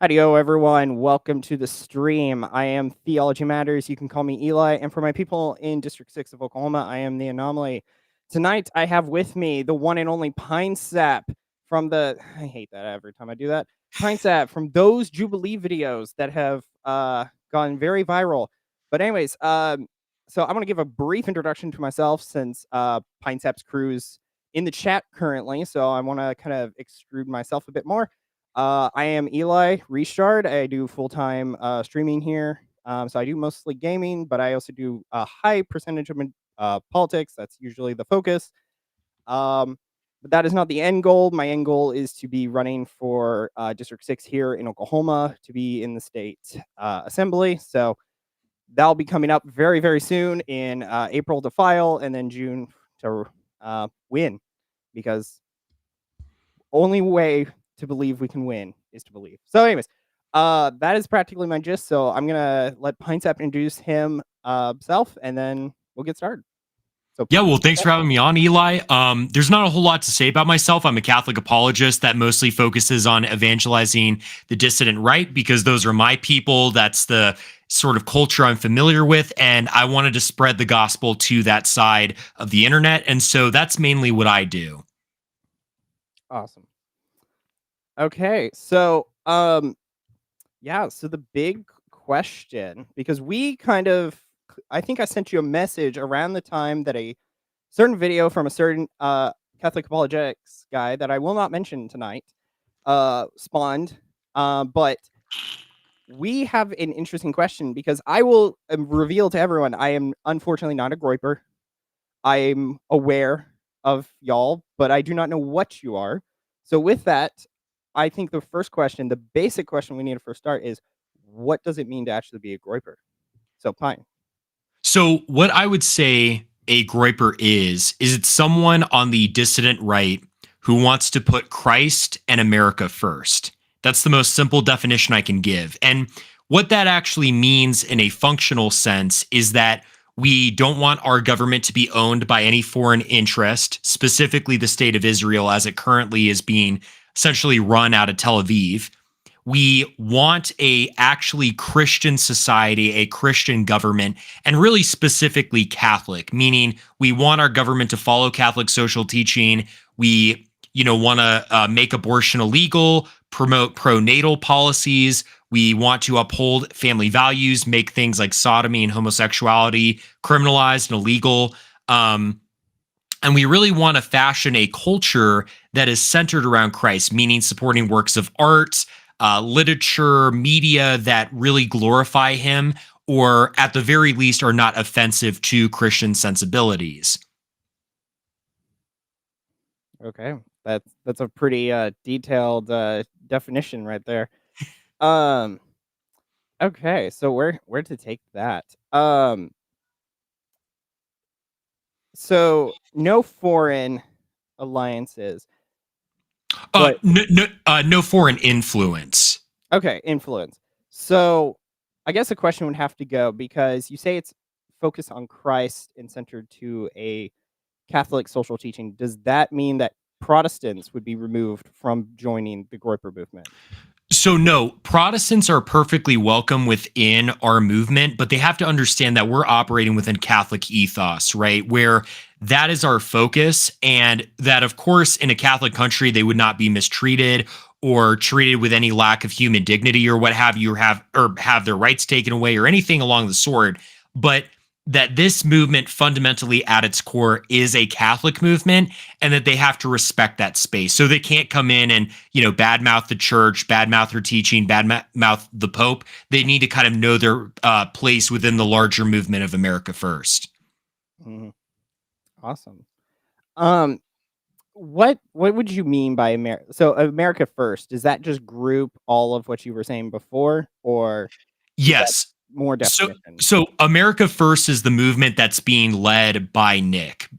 Howdy-o, everyone. Welcome to the stream. I am TheologyMatters. You can call me Eli. And for my people in District 6 of Oklahoma, I am The Anomaly. Tonight, I have with me the one and only Pinesap from the... I hate that every time I do that. Pinesap from those Jubilee videos that have gone very viral. But anyways, so I'm going to give a brief introduction to myself since Pinesap's crew's in the chat currently. So I want to kind of extrude myself a bit more. I am Eli Richard. I do full-time streaming here. So I do mostly gaming, but I also do a high percentage of politics. That's usually the focus. But that is not the end goal. My end goal is to be running for District 6 here in Oklahoma to be in the state assembly. So that'll be coming up very, very soon in April to file and then June to win, because only way to believe we can win is to believe. So anyways, that is practically my gist. So I'm going to let Pinesap introduce himself and then we'll get started. So yeah, well, thanks for having me on, Eli. There's not a whole lot to say about myself. I'm a Catholic apologist that mostly focuses on evangelizing the dissident right, because those are my people. That's the sort of culture I'm familiar with, and I wanted to spread the gospel to that side of the internet, and so that's mainly what I do. Awesome. Okay, so yeah, so the big question, because we kind of, I think I sent you a message around the time that a certain video from a certain Catholic apologetics guy that I will not mention tonight spawned, but we have an interesting question, because I will reveal to everyone I am unfortunately not a Groyper. I'm aware of y'all, but I do not know what you are. So with that, I think the first question, the basic question we need to first start is, what does it mean to actually be a Groyper? So Pine. So what I would say a Groyper is it's someone on the dissident right who wants to put Christ and America first. That's the most simple definition I can give. And what that actually means in a functional sense is that we don't want our government to be owned by any foreign interest, specifically the state of Israel as it currently is being essentially run out of Tel Aviv. We want a actually Christian society, a Christian government, and really specifically Catholic, meaning we want our government to follow Catholic social teaching. We, want to make abortion illegal, promote pronatal policies. We want to uphold family values, make things like sodomy and homosexuality criminalized and illegal. And we really want to fashion a culture that is centered around Christ, meaning supporting works of art, literature, media that really glorify him, or at the very least are not offensive to Christian sensibilities. Okay, that's a pretty detailed definition right there. Okay, so where to take that? So no foreign alliances. No foreign influence. Okay, influence. So I guess the question would have to go, because you say it's focused on Christ and centered to a Catholic social teaching. Does that mean that Protestants would be removed from joining the Groyper movement? So no, Protestants are perfectly welcome within our movement, but they have to understand that we're operating within Catholic ethos, right? Where that is our focus, and that, of course, in a Catholic country, they would not be mistreated or treated with any lack of human dignity or what have you, or have their rights taken away or anything along the sort. But that this movement fundamentally at its core is a Catholic movement, and that they have to respect that space. So they can't come in and, badmouth the church, badmouth her teaching, badmouth the Pope. They need to kind of know their place within the larger movement of America first. Mm-hmm. Awesome. What would you mean by America? So America first, does that just group all of what you were saying before, or yes, more definition? So America First is the movement that's being led by Nick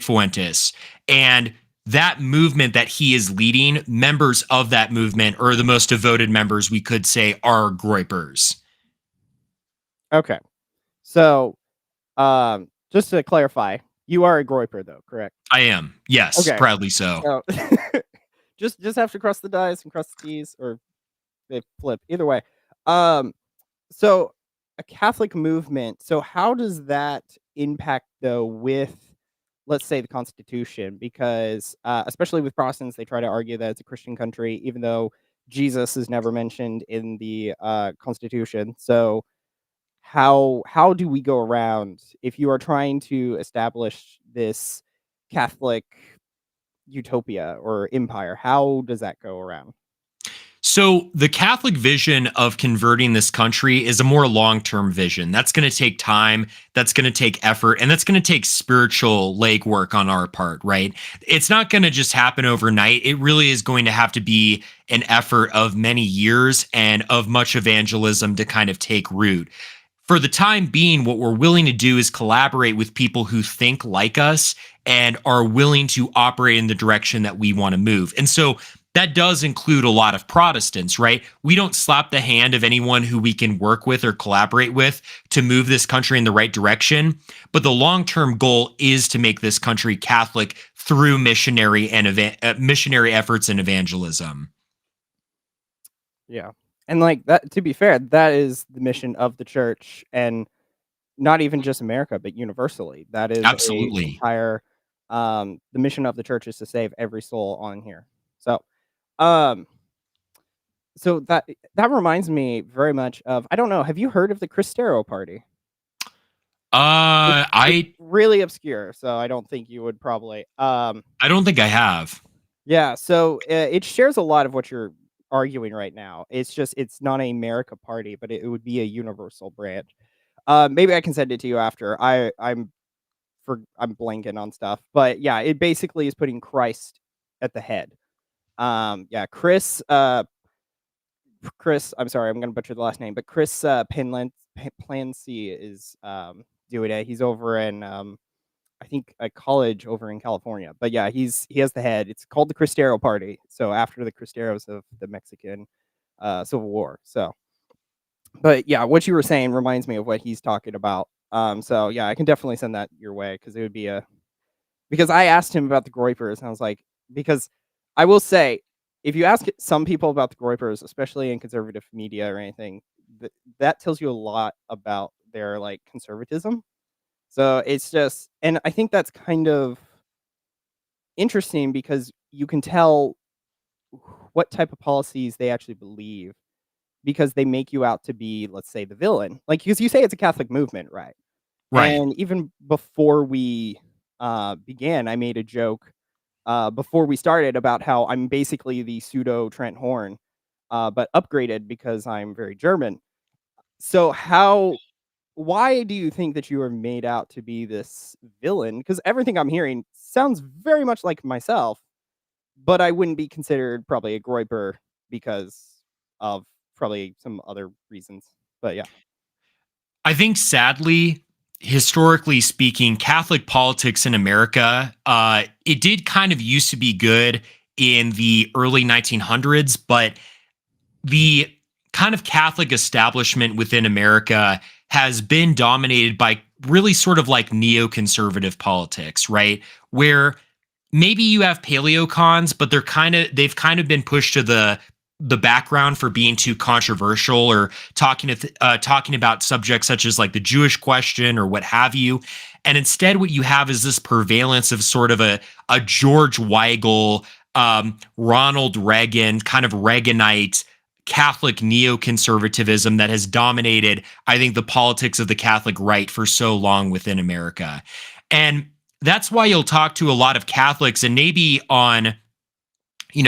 Fuentes, and that movement that he is leading, members of that movement, or the most devoted members, we could say, are Groypers. Okay, so just to clarify, you are a Groyper, though, correct? I am, yes, okay. Proudly so. just have to cross the I's and cross the T's, or they flip either way. Um, so a Catholic movement. So how does that impact though with, let's say, the Constitution? Because especially with Protestants, they try to argue that it's a Christian country, even though Jesus is never mentioned in the Constitution. So how do we go around if you are trying to establish this Catholic utopia or empire? How does that go around? So, the Catholic vision of converting this country is a more long term vision. That's going to take time, that's going to take effort, and that's going to take spiritual legwork on our part, right? It's not going to just happen overnight. It really is going to have to be an effort of many years and of much evangelism to kind of take root. For the time being, what we're willing to do is collaborate with people who think like us and are willing to operate in the direction that we want to move. And so that does include a lot of Protestants, right? We don't slap the hand of anyone who we can work with or collaborate with to move this country in the right direction. But the long-term goal is to make this country Catholic through missionary missionary efforts and evangelism. Yeah. And like that, to be fair, that is the mission of the church, and not even just America, but universally. That is a Absolutely. entire the mission of the church is to save every soul on here. So um so that reminds me very much of, I don't know, have you heard of the Cristero party? It's I really obscure, so I don't think you would probably I don't think I have. yeah, so it shares a lot of what you're arguing right now. It's just it's not a America party, but it would be a universal branch. Maybe I can send it to you after. I'm blanking on stuff, but yeah, it basically is putting Christ at the head. Yeah, Chris, I'm sorry, I'm gonna butcher the last name, but Chris Plancy is doing it. He's over in I think a college over in California. But yeah, he has the head. It's called the Cristero Party. So after the Cristeros of the Mexican Civil War. So, but yeah, what you were saying reminds me of what he's talking about. So yeah, I can definitely send that your way because it would be a, because I asked him about the Groypers and I was like, because I will say, if you ask some people about the Groypers, especially in conservative media or anything, that tells you a lot about their like conservatism. So it's just, and I think that's kind of interesting because you can tell what type of policies they actually believe because they make you out to be, let's say, the villain. Like, because you say it's a Catholic movement, right? Right. And even before we began, I made a joke before we started about how I'm basically the pseudo Trent Horn, but upgraded because I'm very German. So why do you think that you are made out to be this villain? Because everything I'm hearing sounds very much like myself, but I wouldn't be considered probably a Groyper because of probably some other reasons. But yeah. I think sadly, historically speaking, Catholic politics in America, it did kind of used to be good in the early 1900s, but the kind of Catholic establishment within America has been dominated by really sort of like neoconservative politics, right? Where maybe you have paleocons, but they've kind of been pushed to the background for being too controversial or talking about subjects such as like the Jewish question or what have you. And instead, what you have is this prevalence of sort of a George Weigel, Ronald Reagan, kind of Reaganite Catholic neoconservatism that has dominated, I think, the politics of the Catholic right for so long within America. And that's why you'll talk to a lot of Catholics and maybe on,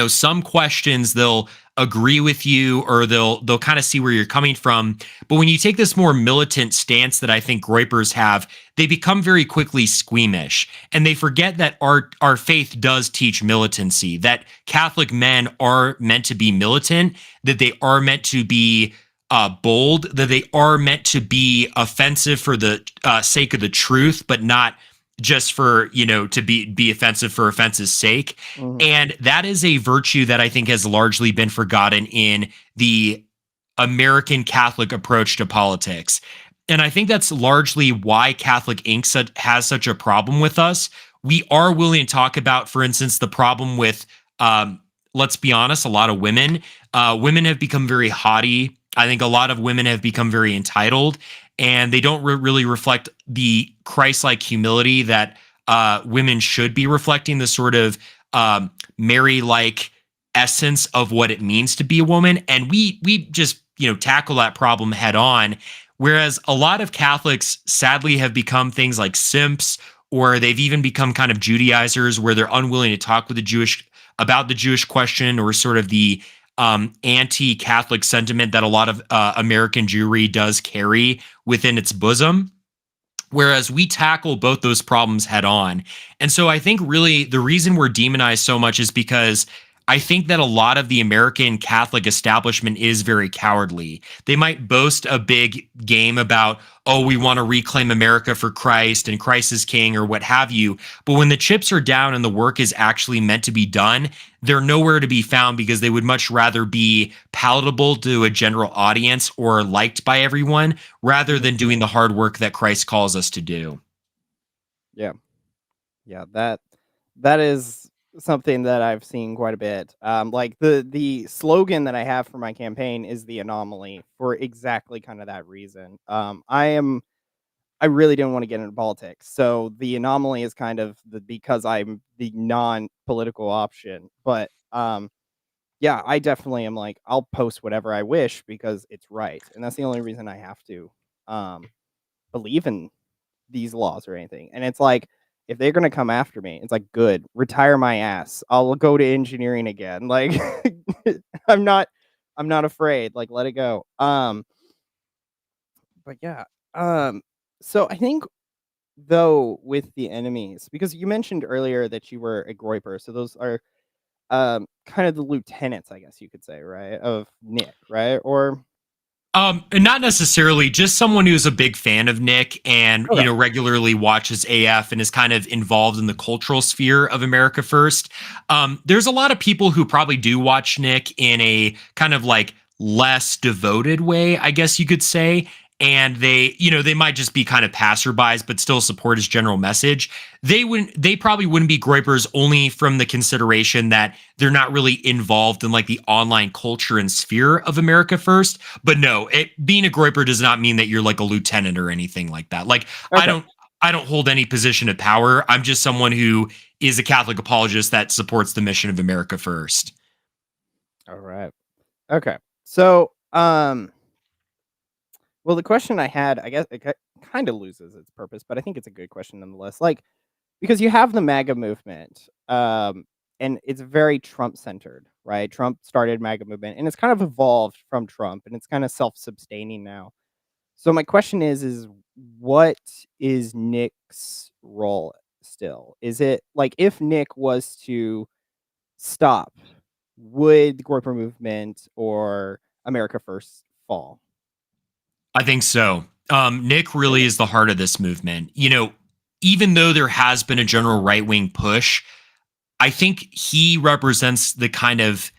some questions they'll agree with you or they'll kind of see where you're coming from. But when you take this more militant stance that I think Groypers have, they become very quickly squeamish and they forget that our faith does teach militancy, that Catholic men are meant to be militant, that they are meant to be bold, that they are meant to be offensive for the sake of the truth, but not just for, to be offensive for offense's sake. Mhm. And that is a virtue that I think has largely been forgotten in the American Catholic approach to politics. And I think that's largely why Catholic Inc. has such a problem with us. We are willing to talk about, for instance, the problem with let's be honest, a lot of women. Women have become very haughty. I think a lot of women have become very entitled, and they don't really reflect the Christ-like humility that women should be reflecting. The sort of Mary-like essence of what it means to be a woman, and we just tackle that problem head on. Whereas a lot of Catholics sadly have become things like simps, or they've even become kind of Judaizers, where they're unwilling to talk with the Jewish about the Jewish question, or sort of the anti-Catholic sentiment that a lot of American Jewry does carry within its bosom. Whereas we tackle both those problems head on. And so I think really the reason we're demonized so much is because I think that a lot of the American Catholic establishment is very cowardly. They might boast a big game about, oh, we want to reclaim America for Christ and Christ is king or what have you. But when the chips are down and the work is actually meant to be done, they're nowhere to be found, because they would much rather be palatable to a general audience or liked by everyone rather than doing the hard work that Christ calls us to do. Yeah. Yeah, that is something that I've seen quite a bit. Like the slogan that I have for my campaign is the anomaly, for exactly kind of that reason. I really didn't want to get into politics. So the anomaly is kind of because I'm the non-political option. But yeah, I definitely am like, I'll post whatever I wish because it's right. And that's the only reason I have to believe in these laws or anything. And it's like, if they're gonna come after me, it's like, good, retire my ass. I'll go to engineering again. Like I'm not I'm not afraid. Like, let it go. But yeah. Um so I think, though, with the enemies, because you mentioned earlier that you were a Groyper, so those are kind of the lieutenants, I guess you could say, right? Of Nick, right? Or And not necessarily, just someone who's a big fan of Nick and, okay. regularly watches AF and is kind of involved in the cultural sphere of America First. There's a lot of people who probably do watch Nick in a kind of like less devoted way, I guess you could say. And they might just be kind of passerbys, but still support his general message. They probably wouldn't be Groypers, only from the consideration that they're not really involved in like the online culture and sphere of America First. But no, being a Groyper does not mean that you're like a lieutenant or anything like that. Like Okay. I don't hold any position of power. I'm just someone who is a Catholic apologist that supports the mission of America First. All right. Okay. So, well, the question I had, I guess it kind of loses its purpose, but I think it's a good question nonetheless. Like, because you have the MAGA movement, and it's very Trump centered, right? Trump started MAGA movement, and it's kind of evolved from Trump, and it's kind of self sustaining now. So my question is what is Nick's role still? Is it like, if Nick was to stop, would the Groyper movement or America First fall? I think so. Nick really Okay. is the heart of this movement. Even though there has been a general right wing push, I think he represents the kind of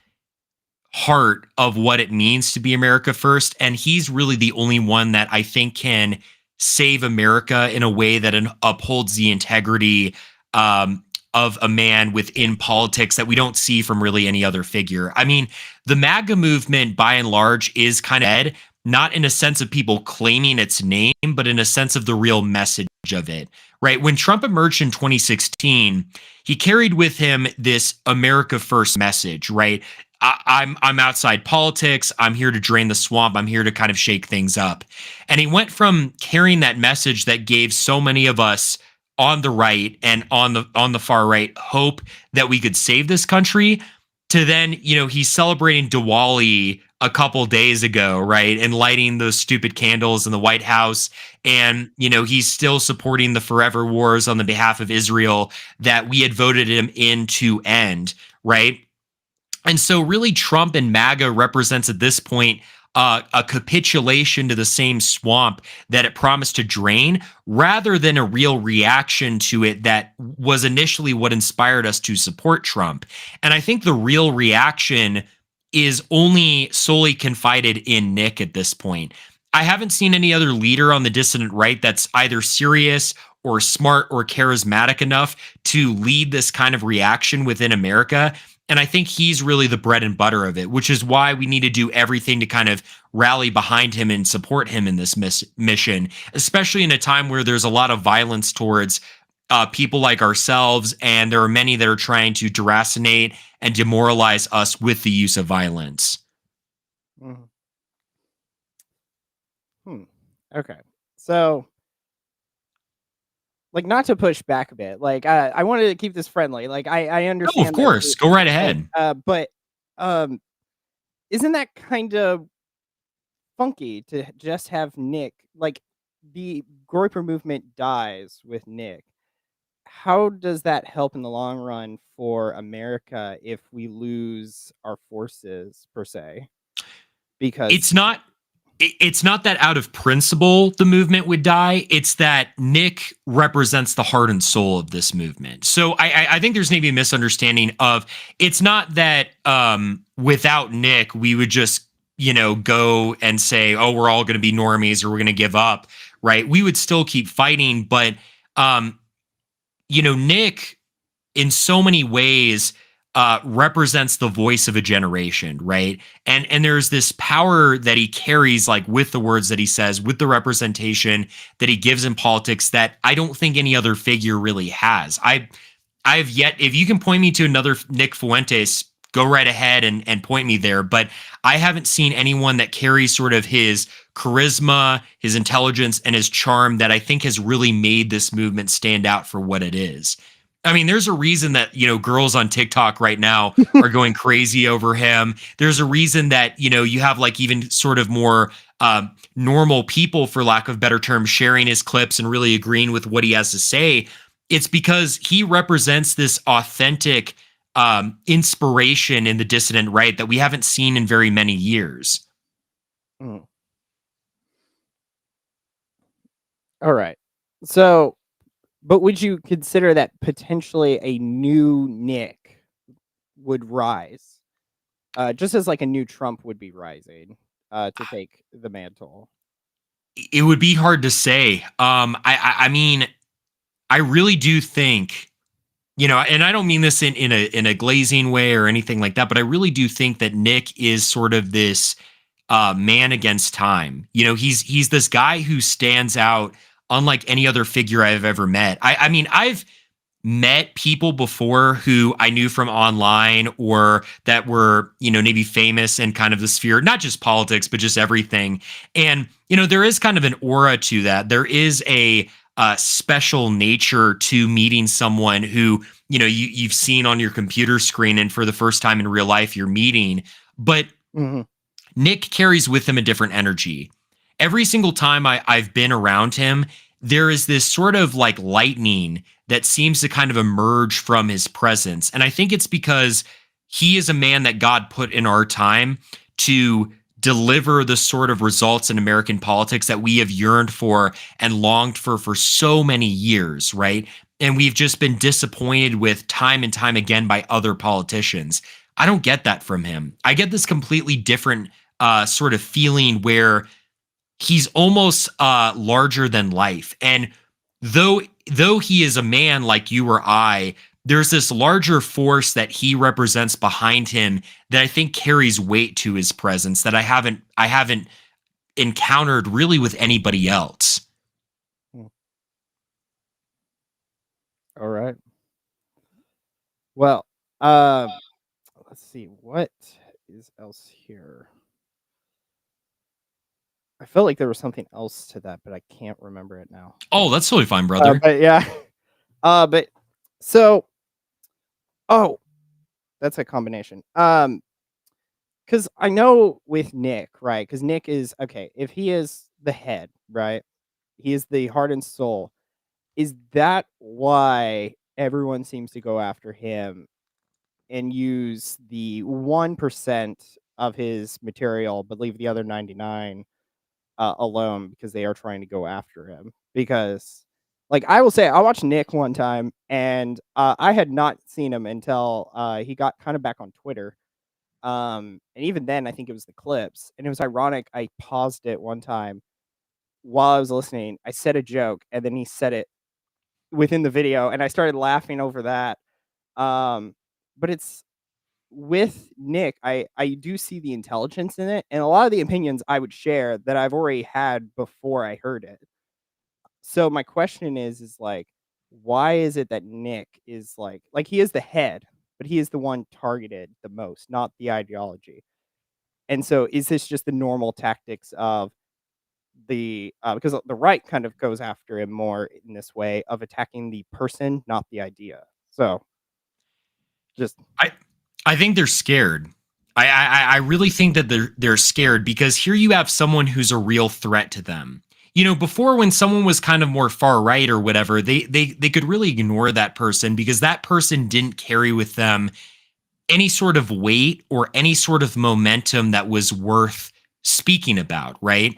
heart of what it means to be America First. And he's really the only one that I think can save America in a way that upholds the integrity of a man within politics that we don't see from really any other figure. I mean, the MAGA movement, by and large, is kind of dead, not in a sense of people claiming its name, but in a sense of the real message of it, right? When Trump emerged in 2016, he carried with him this America First message, right? I'm outside politics. I'm here to drain the swamp. I'm here to kind of shake things up. And he went from carrying that message that gave so many of us on the right and on the far right hope that we could save this country, to then, he's celebrating Diwali a couple days ago, right? And lighting those stupid candles in the White House. And, he's still supporting the forever wars on the behalf of Israel that we had voted him in to end, right? And so, really, Trump and MAGA represents at this point a capitulation to the same swamp that it promised to drain, rather than a real reaction to it that was initially what inspired us to support Trump. And I think the real reaction is only solely confided in Nick at this point. I haven't seen any other leader on the dissident right that's either serious or smart or charismatic enough to lead this kind of reaction within America. And I think he's really the bread and butter of it, which is why we need to do everything to kind of rally behind him and support him in this mission, especially in a time where there's a lot of violence towards people like ourselves. And there are many that are trying to deracinate and demoralize us with the use of violence. Mhm. Okay. So, like, not to push back a bit, like, I wanted to keep this friendly. Like, I No, of understand that course. Go right ahead. but um, isn't that kind of funky to just have Nick, like, the Groyper movement dies with Nick? How does that help in the long run for America if we lose our forces per se? It's Because not it's not that out of principle the movement would die. It's that Nick represents the heart and soul of this movement. So I think there's maybe a misunderstanding of it's not that without Nick we would just go and say, oh, we're all going to be normies or we're going to give up, right? We would still keep fighting, but um, Nick in so many ways represents the voice of a generation, right? And there's this power that he carries, like with the words that he says, with the representation that he gives in politics, that I don't think any other figure really has. I've yet, if you can point me to another Nick Fuentes, go right ahead and point me there. But I haven't seen anyone that carries sort of his charisma, his intelligence, and his charm that I think has really made this movement stand out for what it is. I mean, there's a reason that, girls on TikTok right now are going crazy over him. There's a reason that, you have like even sort of more normal people, for lack of better term, sharing his clips and really agreeing with what he has to say. It's because he represents this authentic inspiration in the dissident right that we haven't seen in very many years. Mm. All right. So, but would you consider that potentially a new Nick would rise, just as like a new Trump would be rising to take the mantle? It would be hard to say. I mean, I really do think, and I don't mean this in a glazing way or anything like that, but I really do think that Nick is sort of this man against time. He's this guy who stands out unlike any other figure I've ever met. I mean, I've met people before who I knew from online or that were, maybe famous in kind of the sphere, not just politics, but just everything. And, there is kind of an aura to that. There is a special nature to meeting someone who, you've seen on your computer screen and for the first time in real life you're meeting. But Mhm. Nick carries with him a different energy. Every single time I've been around him, there is this sort of like lightning that seems to kind of emerge from his presence. And I think it's because he is a man that God put in our time to deliver the sort of results in American politics that we have yearned for and longed for so many years, right? And we've just been disappointed with time and time again by other politicians. I don't get that from him. I get this completely different sort of feeling where he's almost larger than life. And though he is a man like you or I, there's this larger force that he represents behind him that I think carries weight to his presence that I haven't encountered really with anybody else. Mm. All right. Well, let's see what is else here. I felt like there was something else to that, but I can't remember it now. Oh, that's totally fine, brother. But yeah, but so oh, that's a combination. Because I know with Nick, right? Because Nick is okay. If he is the head, right? He is the heart and soul. Is that why everyone seems to go after him and use the 1% of his material, but leave the other 99 alone because they are trying to go after him? Because, like, I will say, I watched Nick one time, and I had not seen him until he got kind of back on Twitter. And even then, I think it was the clips, and it was ironic. I paused it one time while I was listening. I said a joke, and then he said it within the video, and I started laughing over that. Um, but it's with Nick, I do see the intelligence in it, and a lot of the opinions I would share that I've already had before I heard it. So my question is like, why is it that Nick is like he is the head, but he is the one targeted the most, not the ideology? And so is this just the normal tactics of the because the right kind of goes after him more in this way of attacking the person, not the idea. So just I I think they're scared. I really think that they're scared because here you have someone who's a real threat to them. You know, before when someone was kind of more far right or whatever, they could really ignore that person because that person didn't carry with them any sort of weight or any sort of momentum that was worth speaking about, right?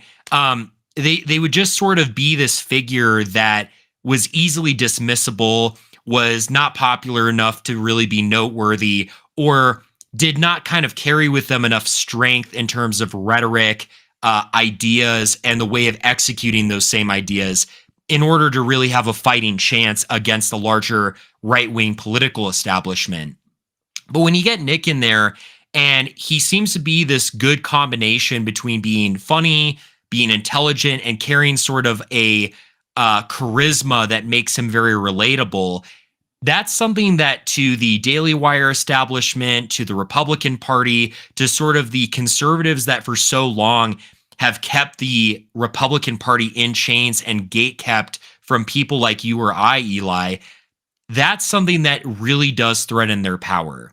They would just sort of be this figure that was easily dismissible, was not popular enough to really be noteworthy, or did not kind of carry with them enough strength in terms of rhetoric, ideas, and the way of executing those same ideas in order to really have a fighting chance against the larger right wing political establishment. But when you get Nick in there, and he seems to be this good combination between being funny, being intelligent, and carrying sort of a charisma that makes him very relatable. That's something that to the Daily Wire establishment, to the Republican Party, to sort of the conservatives that for so long have kept the Republican Party in chains and gate kept from people like you or I, Eli, that's something that really does threaten their power.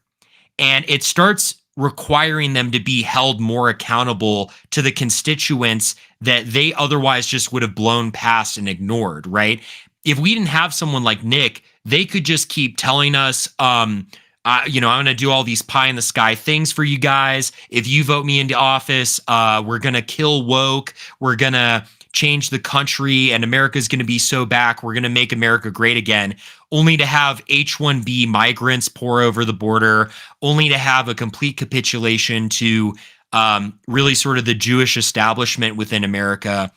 And it starts requiring them to be held more accountable to the constituents that they otherwise just would have blown past and ignored, right? If we didn't have someone like Nick, they could just keep telling us, I'm going to do all these pie in the sky things for you guys. If you vote me into office, we're going to kill woke. We're going to change the country and America's going to be so back. We're going to make America great again, only to have H-1B migrants pour over the border, only to have a complete capitulation to really sort of the Jewish establishment within America,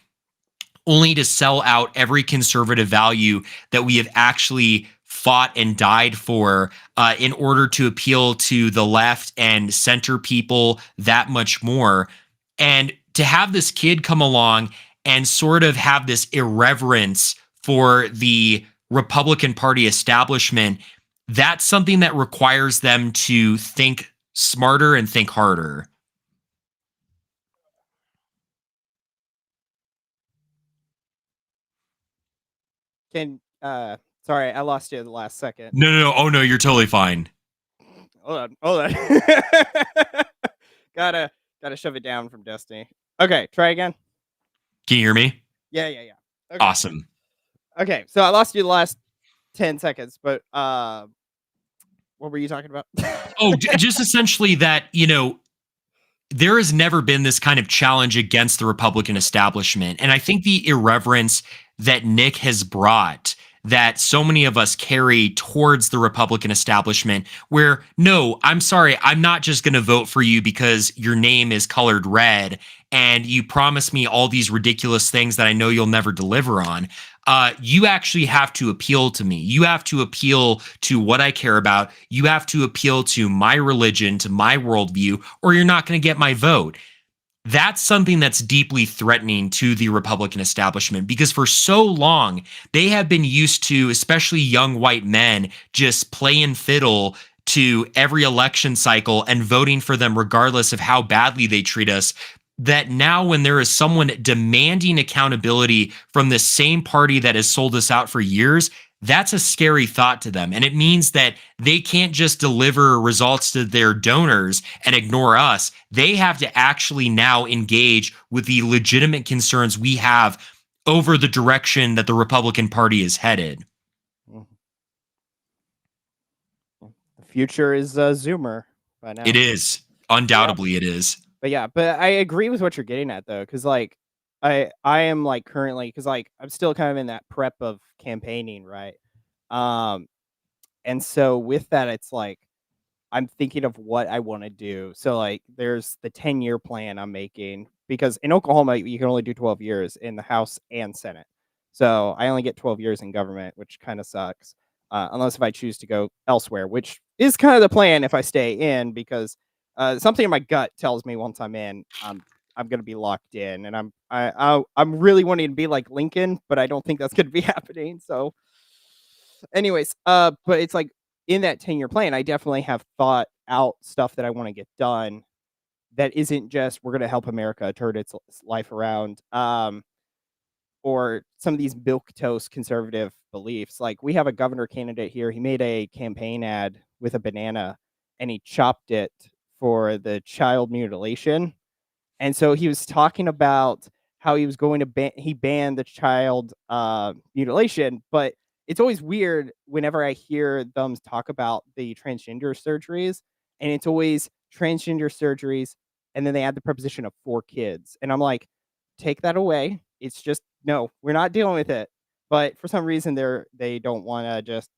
only to sell out every conservative value that we have actually fought and died for in order to appeal to the left and center people that much more. And to have this kid come along and sort of have this irreverence for the Republican Party establishment, that's something that requires them to think smarter and think harder. can sorry, I lost you at the last second. No. Oh no, you're totally fine. Hold on. gotta shove it down from Destiny. Okay, try again. Can you hear me? Yeah. Okay. Awesome. Okay, so I lost you the last 10 seconds, but what were you talking about? Just essentially that, there has never been this kind of challenge against the Republican establishment. And I think the irreverence that Nick has brought, that so many of us carry towards the Republican establishment, where, no, I'm sorry, I'm not just going to vote for you because your name is colored red and you promise me all these ridiculous things that I know you'll never deliver on. You actually have to appeal to me. You have to appeal to what I care about. You have to appeal to my religion, to my worldview, or you're not going to get my vote. That's something that's deeply threatening to the Republican establishment because for so long, they have been used to, especially young white men, just playing fiddle to every election cycle and voting for them regardless of how badly they treat us. That now, when there is someone demanding accountability from the same party that has sold us out for years, that's a scary thought to them. And it means that they can't just deliver results to their donors and ignore us. They have to actually now engage with the legitimate concerns we have over the direction that the Republican Party is headed. The future is Zoomer by now. It is. Undoubtedly, it is. But I agree with what you're getting at though, because like I am like currently because like I'm still kind of in that prep of campaigning, right? And so with that, it's like I'm thinking of what I want to do. So like there's the 10-year plan I'm making because in Oklahoma you can only do 12 years in the House and Senate. So I only get 12 years in government, which kind of sucks. unless if I choose to go elsewhere, which is kind of the plan if I stay in, because something in my gut tells me once I'm in, I'm gonna be locked in, and I'm really wanting to be like Lincoln, but I don't think that's gonna be happening. So, anyways, but it's like in that 10-year plan, I definitely have thought out stuff that I want to get done that isn't just we're gonna help America turn its life around. Or some of these milquetoast conservative beliefs. Like, we have a governor candidate here. He made a campaign ad with a banana and he chopped it for the child mutilation. And so he was talking about how he was going to he banned the child mutilation, but it's always weird whenever I hear them talk about the transgender surgeries, and it's always transgender surgeries, and then they add the preposition of 4 kids, and I'm like, take that away. It's just no, we're not dealing with it. But for some reason, they don't want to, just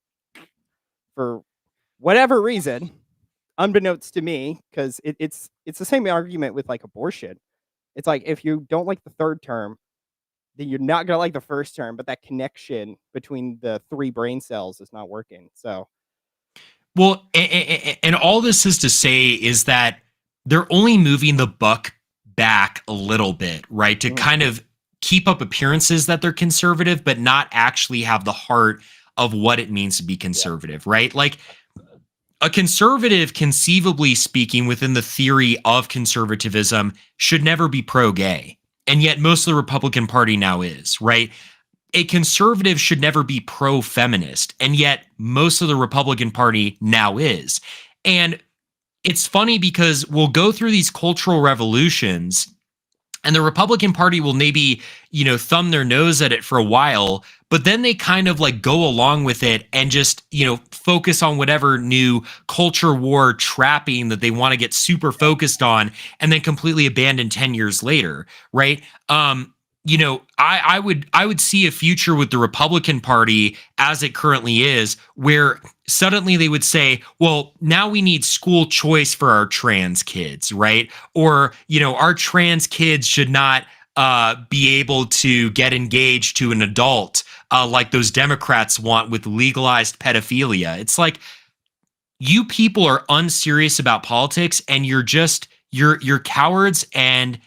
for whatever reason, unbeknownst to me, because it's the same argument with like abortion. It's like, if you don't like the third term, then you're not gonna like the first term, but that connection between the 3 brain cells is not working. So, Well, and all this is to say is that they're only moving the buck back a little bit, right? To mhm, kind of keep up appearances that they're conservative, but not actually have the heart of what it means to be yeah, conservative, right? Like, a conservative, conceivably speaking, within the theory of conservatism, should never be pro gay. And yet, most of the Republican Party now is, right? A conservative should never be pro feminist. And yet, most of the Republican Party now is. And it's funny because we'll go through these cultural revolutions and the Republican Party will maybe, thumb their nose at it for a while, but then they kind of like go along with it and just, focus on whatever new culture war trapping that they want to get super focused on and then completely abandon 10 years later, right? I would see a future with the Republican Party as it currently is, where suddenly they would say, well, now we need school choice for our trans kids, right? Or, our trans kids should not be able to get engaged to an adult like those Democrats want with legalized pedophilia. It's like, you people are unserious about politics, and you're cowards, and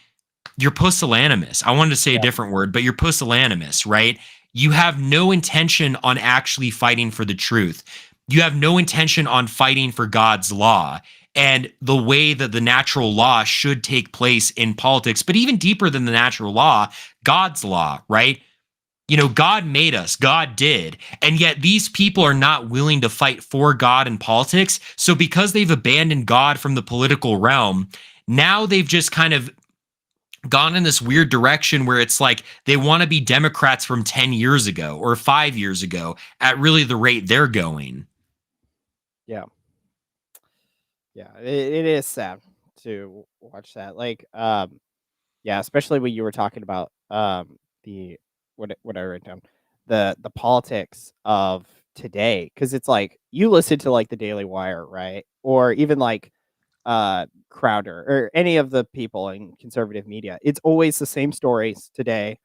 you're pusillanimous. I wanted to say a yeah, different word, but you're pusillanimous, right? You have no intention on actually fighting for the truth. You have no intention on fighting for God's law and the way that the natural law should take place in politics. But even deeper than the natural law, God's law, right? God made us, God did. And yet these people are not willing to fight for God in politics. So because they've abandoned God from the political realm, now they've just kind of gone in this weird direction where it's like they want to be Democrats from 10 years ago or 5 years ago at really the rate they're going. yeah, yeah. It is sad to watch that. Like, yeah, especially when you were talking about the what I wrote down, the politics of today, because it's like you listen to like the Daily Wire, right, or even like Crowder or any of the people in conservative media. It's always the same stories today.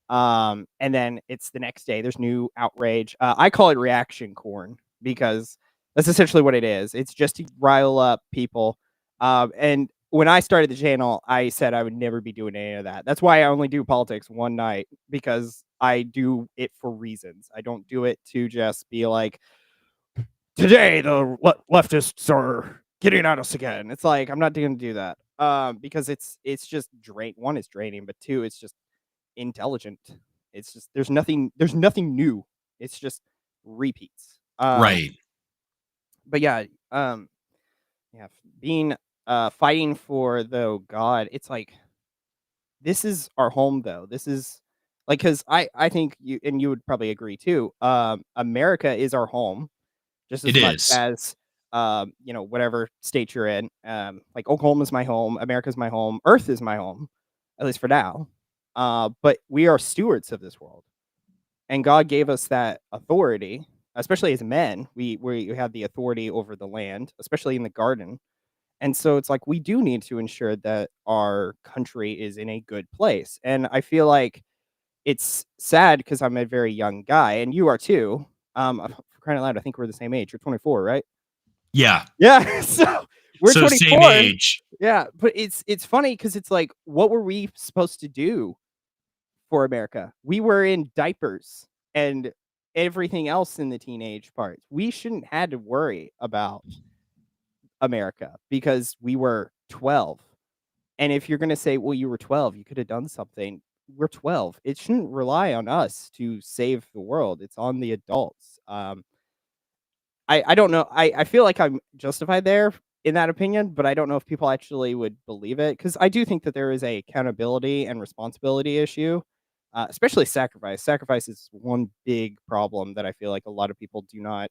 And then it's the next day, there's new outrage. I call it reaction corn, because that's essentially what it is. It's just to rile up people. And when I started the channel, I said I would never be doing any of that. That's why I only do politics one night, because I do it for reasons. I don't do it to just be like, today the leftists are getting at us again. It's like, I'm not going to do that. Because it's just one, it's draining, but two, it's just intelligent. It's just there's nothing new. It's just repeats. Right. But yeah, yeah, being fighting for though God, it's like, this is our home though. This is like, cuz I think you would probably agree too. America is our home just It as much is. as whatever state you're in. Like, Oklahoma's my home, America's my home, Earth is my home, at least for now. But we are stewards of this world, and God gave us that authority, especially as men. We have the authority over the land, especially in the garden. And so it's like we do need to ensure that our country is in a good place. And I feel like it's sad because I'm a very young guy, and you are too. crying out loud, I think we're the same age. You're 24, right? Yeah. Yeah. So we're So 24. same age. Yeah, but it's funny because it's like, what were we supposed to do for America? We were in diapers and everything else in the teenage part. We shouldn't had to worry about America because we were 12. And if you're gonna say, well, you were 12, you could have done something. We're 12. It shouldn't rely on us to save the world. It's on the adults. I don't know. I feel like I'm justified there in that opinion, but I don't know if people actually would believe it because I do think that there is a accountability and responsibility issue, especially sacrifice. Sacrifice is one big problem that I feel like a lot of people do not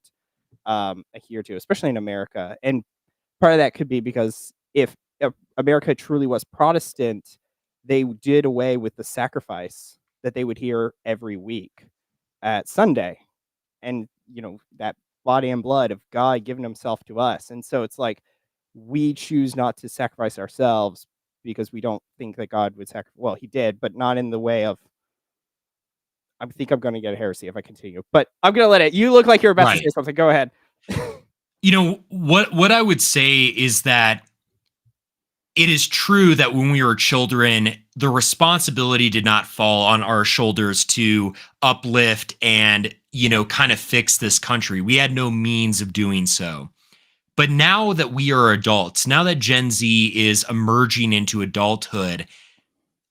adhere to, especially in America. And part of that could be because if America truly was Protestant, they did away with the sacrifice that they would hear every week at Sunday. And, that body and blood of God giving himself to us. And so it's like we choose not to sacrifice ourselves because we don't think that God would sacrifice. Well, he did, but not in the way of. I think I'm going to get a heresy if I continue, but I'm going to let it. You look like you're about to say something. Go ahead. What I would say is that it is true that when we were children, the responsibility did not fall on our shoulders to uplift and, kind of fix this country. We had no means of doing so. But now that we are adults, now that Gen Z is emerging into adulthood,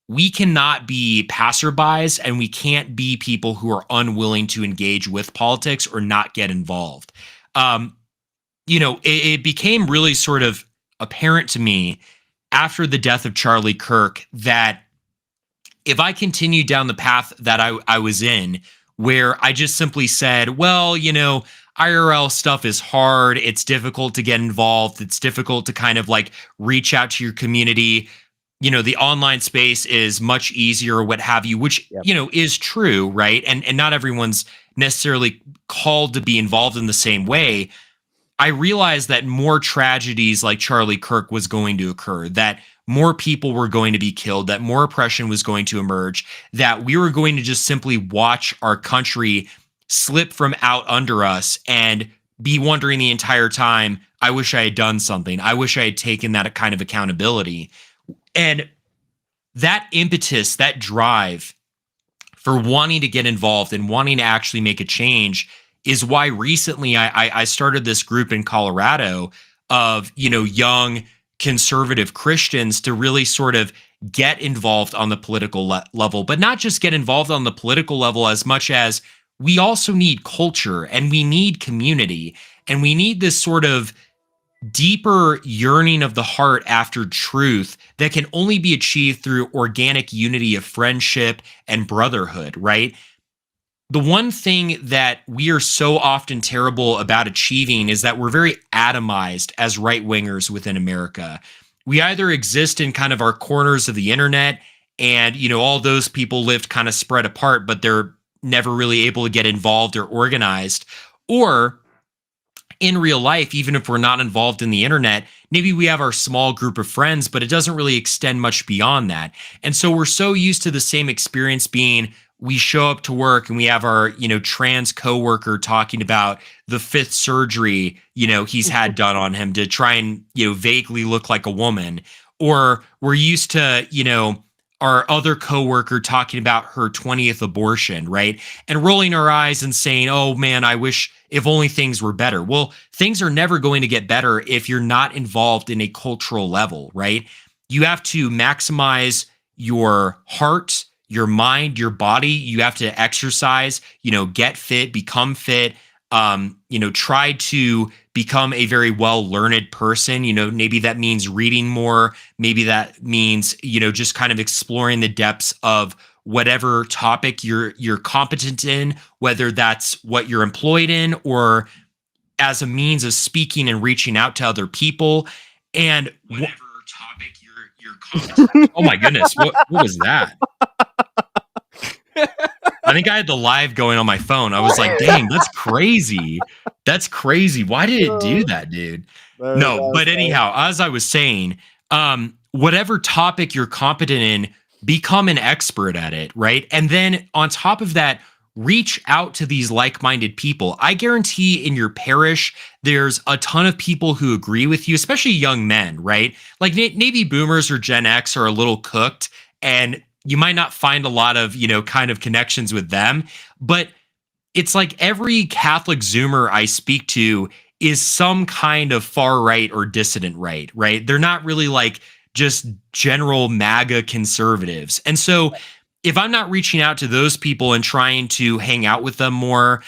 we cannot be passerbys and we can't be people who are unwilling to engage with politics or not get involved. It became really sort of apparent to me after the death of Charlie Kirk that if I continued down the path that I was in, where I just simply said, well, IRL stuff is hard. It's difficult to get involved. It's difficult to kind of like reach out to your community. The online space is much easier, what have you, which, is true, right? And not everyone's necessarily called to be involved in the same way. I realized that more tragedies like Charlie Kirk was going to occur, that more people were going to be killed, that more oppression was going to emerge, that we were going to just simply watch our country slip from out under us and be wondering the entire time, I wish I had done something. I wish I had taken that kind of accountability. And that impetus, that drive for wanting to get involved and wanting to actually make a change is why recently I started this group in Colorado of, young conservative Christians to really sort of get involved on the political level, but not just get involved on the political level as much as we also need culture and we need community and we need this sort of deeper yearning of the heart after truth that can only be achieved through organic unity of friendship and brotherhood, right? The one thing that we are so often terrible about achieving is that we're very atomized as right wingers within America. We either exist in kind of our corners of the internet and, all those people lived kind of spread apart, but they're never really able to get involved or organized. Or in real life, even if we're not involved in the internet, maybe we have our small group of friends, but it doesn't really extend much beyond that. And so we're so used to the same experience being we show up to work and we have our, trans coworker talking about the fifth surgery, he's had done on him to try and, vaguely look like a woman. Or we're used to, our other coworker talking about her 20th abortion, right? And rolling our eyes and saying, oh man, I wish if only things were better. Well, things are never going to get better if you're not involved in a cultural level, right? You have to maximize your heart, your mind, your body. You have to exercise, get fit, become fit, try to become a very well-learned person. Maybe that means reading more. Maybe that means, just kind of exploring the depths of whatever topic you're competent in, whether that's what you're employed in or as a means of speaking and reaching out to other people. And whatever topic you're competent. Oh my goodness, what was that? I think I had the live going on my phone. I was like, dang, that's crazy. That's crazy. Why did it do that, dude? No, but anyhow, as I was saying, whatever topic you're competent in, become an expert at it, right? And then on top of that, reach out to these like-minded people. I guarantee in your parish, there's a ton of people who agree with you, especially young men, right? Like maybe boomers or Gen X are a little cooked and you might not find a lot of, kind of connections with them, but it's like every Catholic Zoomer I speak to is some kind of far right or dissident right? They're not really like just general MAGA conservatives. And so if I'm not reaching out to those people and trying to hang out with them more,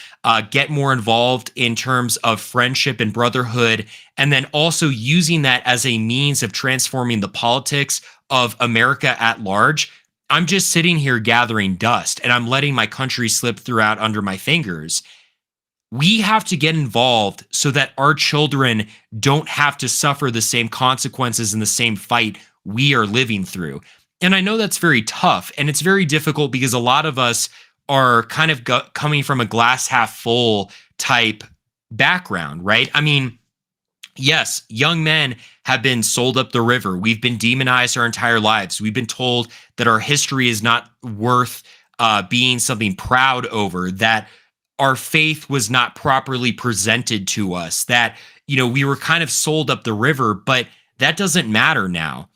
get more involved in terms of friendship and brotherhood, and then also using that as a means of transforming the politics of America at large, I'm just sitting here gathering dust and I'm letting my country slip throughout under my fingers. We have to get involved so that our children don't have to suffer the same consequences in the same fight we are living through. And I know that's very tough and it's very difficult because a lot of us are kind of coming from a glass half full type background, right? I mean, yes, young men have been sold up the river. We've been demonized our entire lives. We've been told that our history is not worth being something proud over, that our faith was not properly presented to us, that, we were kind of sold up the river, but that doesn't matter now.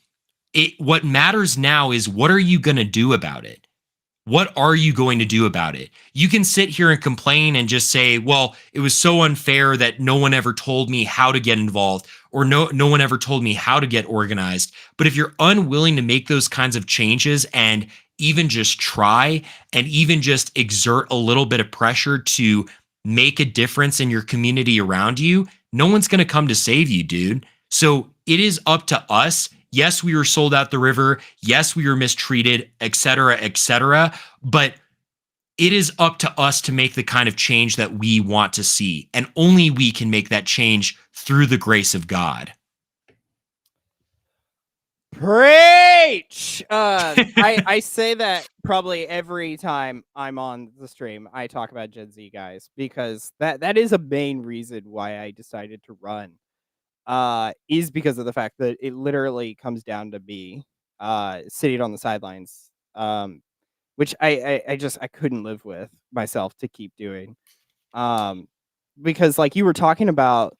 What matters now is what are you going to do about it? What are you going to do about it? You can sit here and complain and just say, well, it was so unfair that no one ever told me how to get involved or no one ever told me how to get organized. But if you're unwilling to make those kinds of changes and even just try and even just exert a little bit of pressure to make a difference in your community around you, no one's going to come to save you, dude. So it is up to us. Yes, we were sold out the river. Yes, we were mistreated, et cetera, but it is up to us to make the kind of change that we want to see. And only we can make that change through the grace of God. Preach! I say that probably every time I'm on the stream. I talk about Gen Z guys because that is a main reason why I decided to run. Is because of the fact that it literally comes down to me sitting on the sidelines, which I couldn't live with myself to keep doing. Because like you were talking about,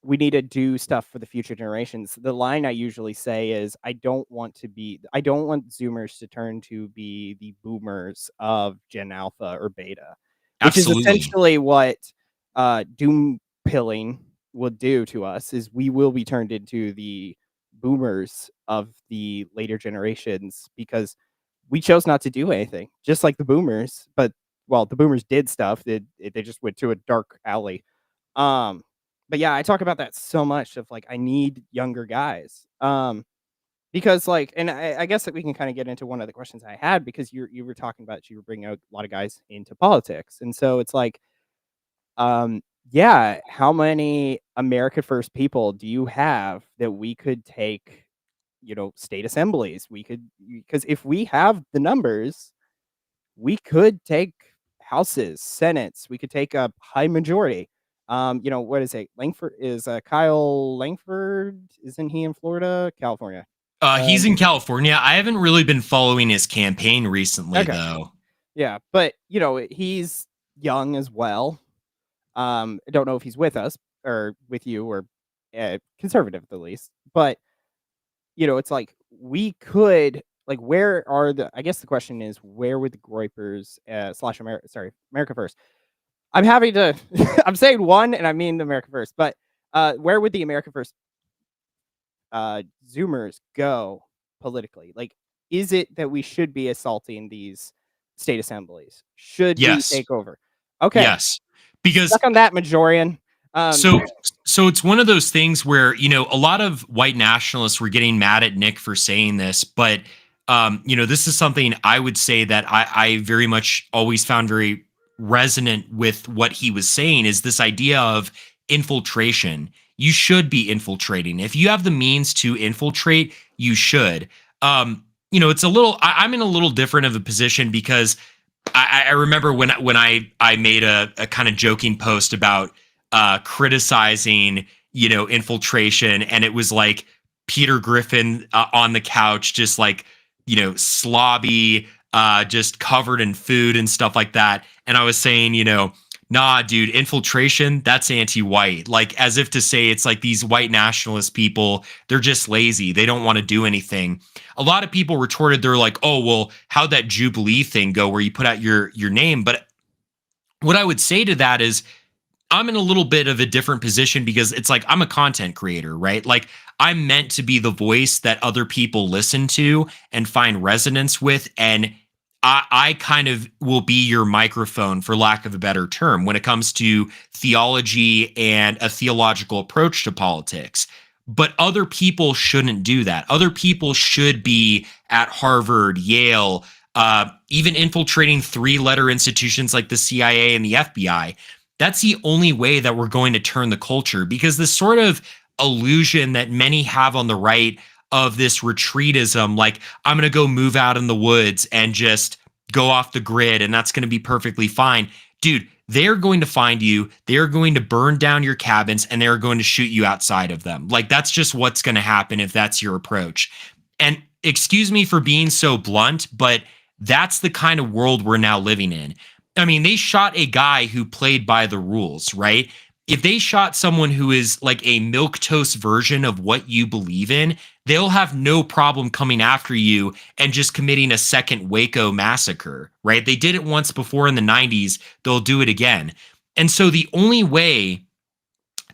we need to do stuff for the future generations. The line I usually say is, I don't want Zoomers to turn to be the boomers of Gen Alpha or Beta, which is Absolutely. essentially what doom pilling will do to us. Is we will be turned into the boomers of the later generations because we chose not to do anything, just like the boomers. But well, the boomers did stuff. They just went to a dark alley. But yeah, I talk about that so much of like I need younger guys. Because like, and I guess that we can kind of get into one of the questions I had because you were talking about you were bringing a lot of guys into politics, and so it's like, yeah, how many America First people do you have that we could take, state assemblies? We could, because if we have the numbers, we could take houses, senates. We could take a high majority. What is it? Langford is Kyle Langford? Isn't he in Florida, California? He's in California. I haven't really been following his campaign recently, Okay, though. yeah, but he's young as well. I don't know if he's with us or with you or conservative at least, but it's like we could like where are the? I guess the question is where would the Groypers slash America? Sorry, America First. I'm having to. I'm saying one, and I mean America First, but where would the America First Zoomers go politically? Like, is it that we should be assaulting these state assemblies? Should we Yes. take over? Okay, Yes. Because stuck on that, Majorian. so so it's one of those things where, a lot of white nationalists were getting mad at Nick for saying this, but this is something I would say that I very much always found very resonant with what he was saying is this idea of infiltration. You should be infiltrating. If you have the means to infiltrate, you should. It's a little I'm in a little different of a position because I remember when I made a kind of joking post about criticizing infiltration, and it was like Peter Griffin on the couch, just like slobby, just covered in food and stuff like that. And I was saying, nah, dude, infiltration, that's anti-white. Like, as if to say it's like these white nationalist people, they're just lazy. They don't want to do anything. A lot of people retorted, they're like, oh, well, how'd that Jubilee thing go where you put out your name? But what I would say to that is, I'm in a little bit of a different position because it's like I'm a content creator, right? Like I'm meant to be the voice that other people listen to and find resonance with. And I kind of will be your microphone, for lack of a better term, when it comes to theology and a theological approach to politics. But other people shouldn't do that. Other people should be at Harvard, Yale, even infiltrating three-letter institutions like the CIA and the FBI. That's the only way that we're going to turn the culture, because this sort of illusion that many have on the right of this retreatism, like I'm going to go move out in the woods and just go off the grid and that's going to be perfectly fine. Dude, they're going to find you. They're going to burn down your cabins and they're going to shoot you outside of them. Like that's just what's going to happen if that's your approach. And excuse me for being so blunt, but that's the kind of world we're now living in. I mean, they shot a guy who played by the rules, right? If they shot someone who is like a milquetoast version of what you believe in, they'll have no problem coming after you and just committing a second Waco massacre, right? They did it once before in the 90s. They'll do it again. And so the only way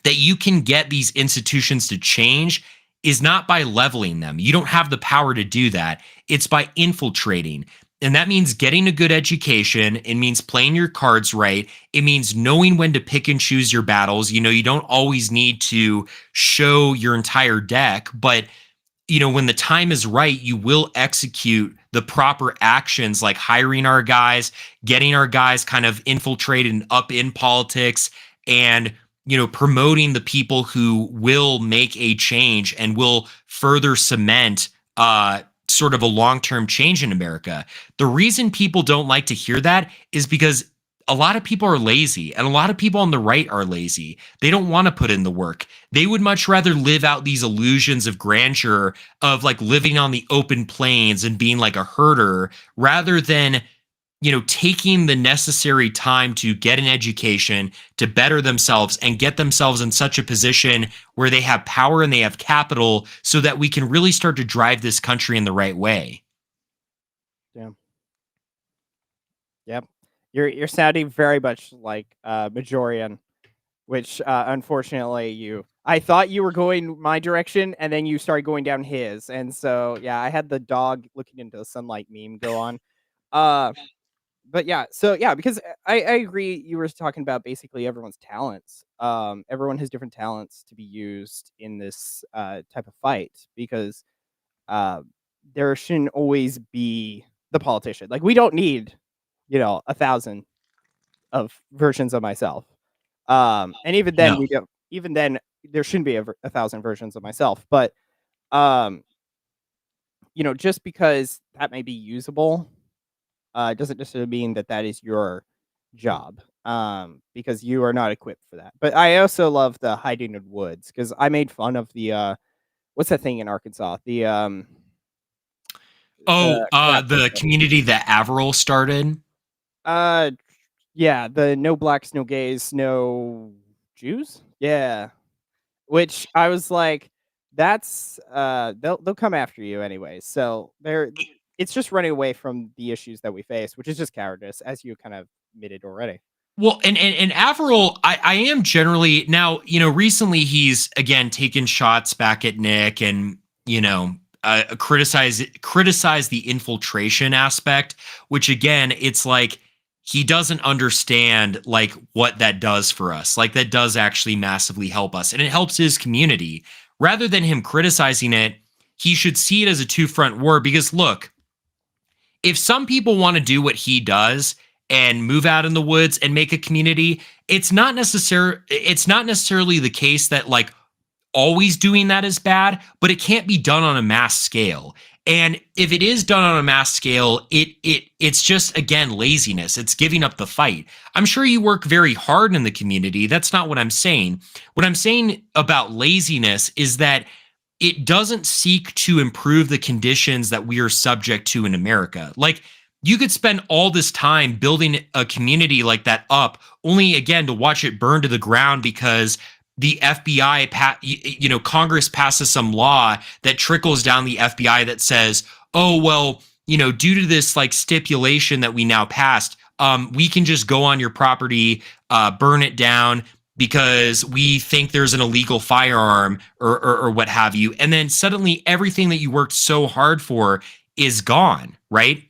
that you can get these institutions to change is not by leveling them. You don't have the power to do that. It's by infiltrating. And that means getting a good education. It means playing your cards right. It means knowing when to pick and choose your battles. You don't always need to show your entire deck, but when the time is right, you will execute the proper actions like hiring our guys, getting our guys kind of infiltrated and up in politics, and promoting the people who will make a change and will further cement sort of a long-term change in America. The reason people don't like to hear that is because a lot of people are lazy, and a lot of people on the right are lazy. They don't want to put in the work. They would much rather live out these illusions of grandeur of like living on the open plains and being like a herder, rather than taking the necessary time to get an education, to better themselves and get themselves in such a position where they have power and they have capital so that we can really start to drive this country in the right way. Yeah. Yep. You're sounding very much like Majorian, which unfortunately I thought you were going my direction and then you started going down his. And so, yeah, I had the dog looking into the sunlight meme go on. But yeah, so yeah, because I agree. You were talking about basically everyone's talents. Everyone has different talents to be used in this type of fight, because there shouldn't always be the politician. Like we don't need, 1,000 of versions of myself. And even then, No. we don't. Even then, there shouldn't be 1,000 versions of myself. But just because that may be usable doesn't necessarily mean that is your job, because you are not equipped for that. But I also love the hiding in woods, because I made fun of the what's that thing in Arkansas? The The community that Averill started. Yeah, the no blacks, no gays, no Jews. Yeah, which I was like, that's they'll come after you anyway. So it's just running away from the issues that we face, which is just cowardice, as you kind of admitted already. Well, and Averill, I am generally now, recently he's again taken shots back at Nick and, criticize the infiltration aspect, which again, it's like he doesn't understand like what that does for us. Like that does actually massively help us, and it helps his community. Rather than him criticizing it, he should see it as a two-front war, because look, if some people want to do what he does and move out in the woods and make a community, it's not necessarily the case that like always doing that is bad, but it can't be done on a mass scale. And if it is done on a mass scale, it's just, again, laziness. It's giving up the fight. I'm sure you work very hard in the community. That's not what I'm saying. What I'm saying about laziness is that it doesn't seek to improve the conditions that we are subject to in America. Like, you could spend all this time building a community like that up, only again to watch it burn to the ground because the FBI, Congress passes some law that trickles down the FBI that says, oh, well, due to this like stipulation that we now passed, we can just go on your property, burn it down because we think there's an illegal firearm or what have you. And then suddenly everything that you worked so hard for is gone, right?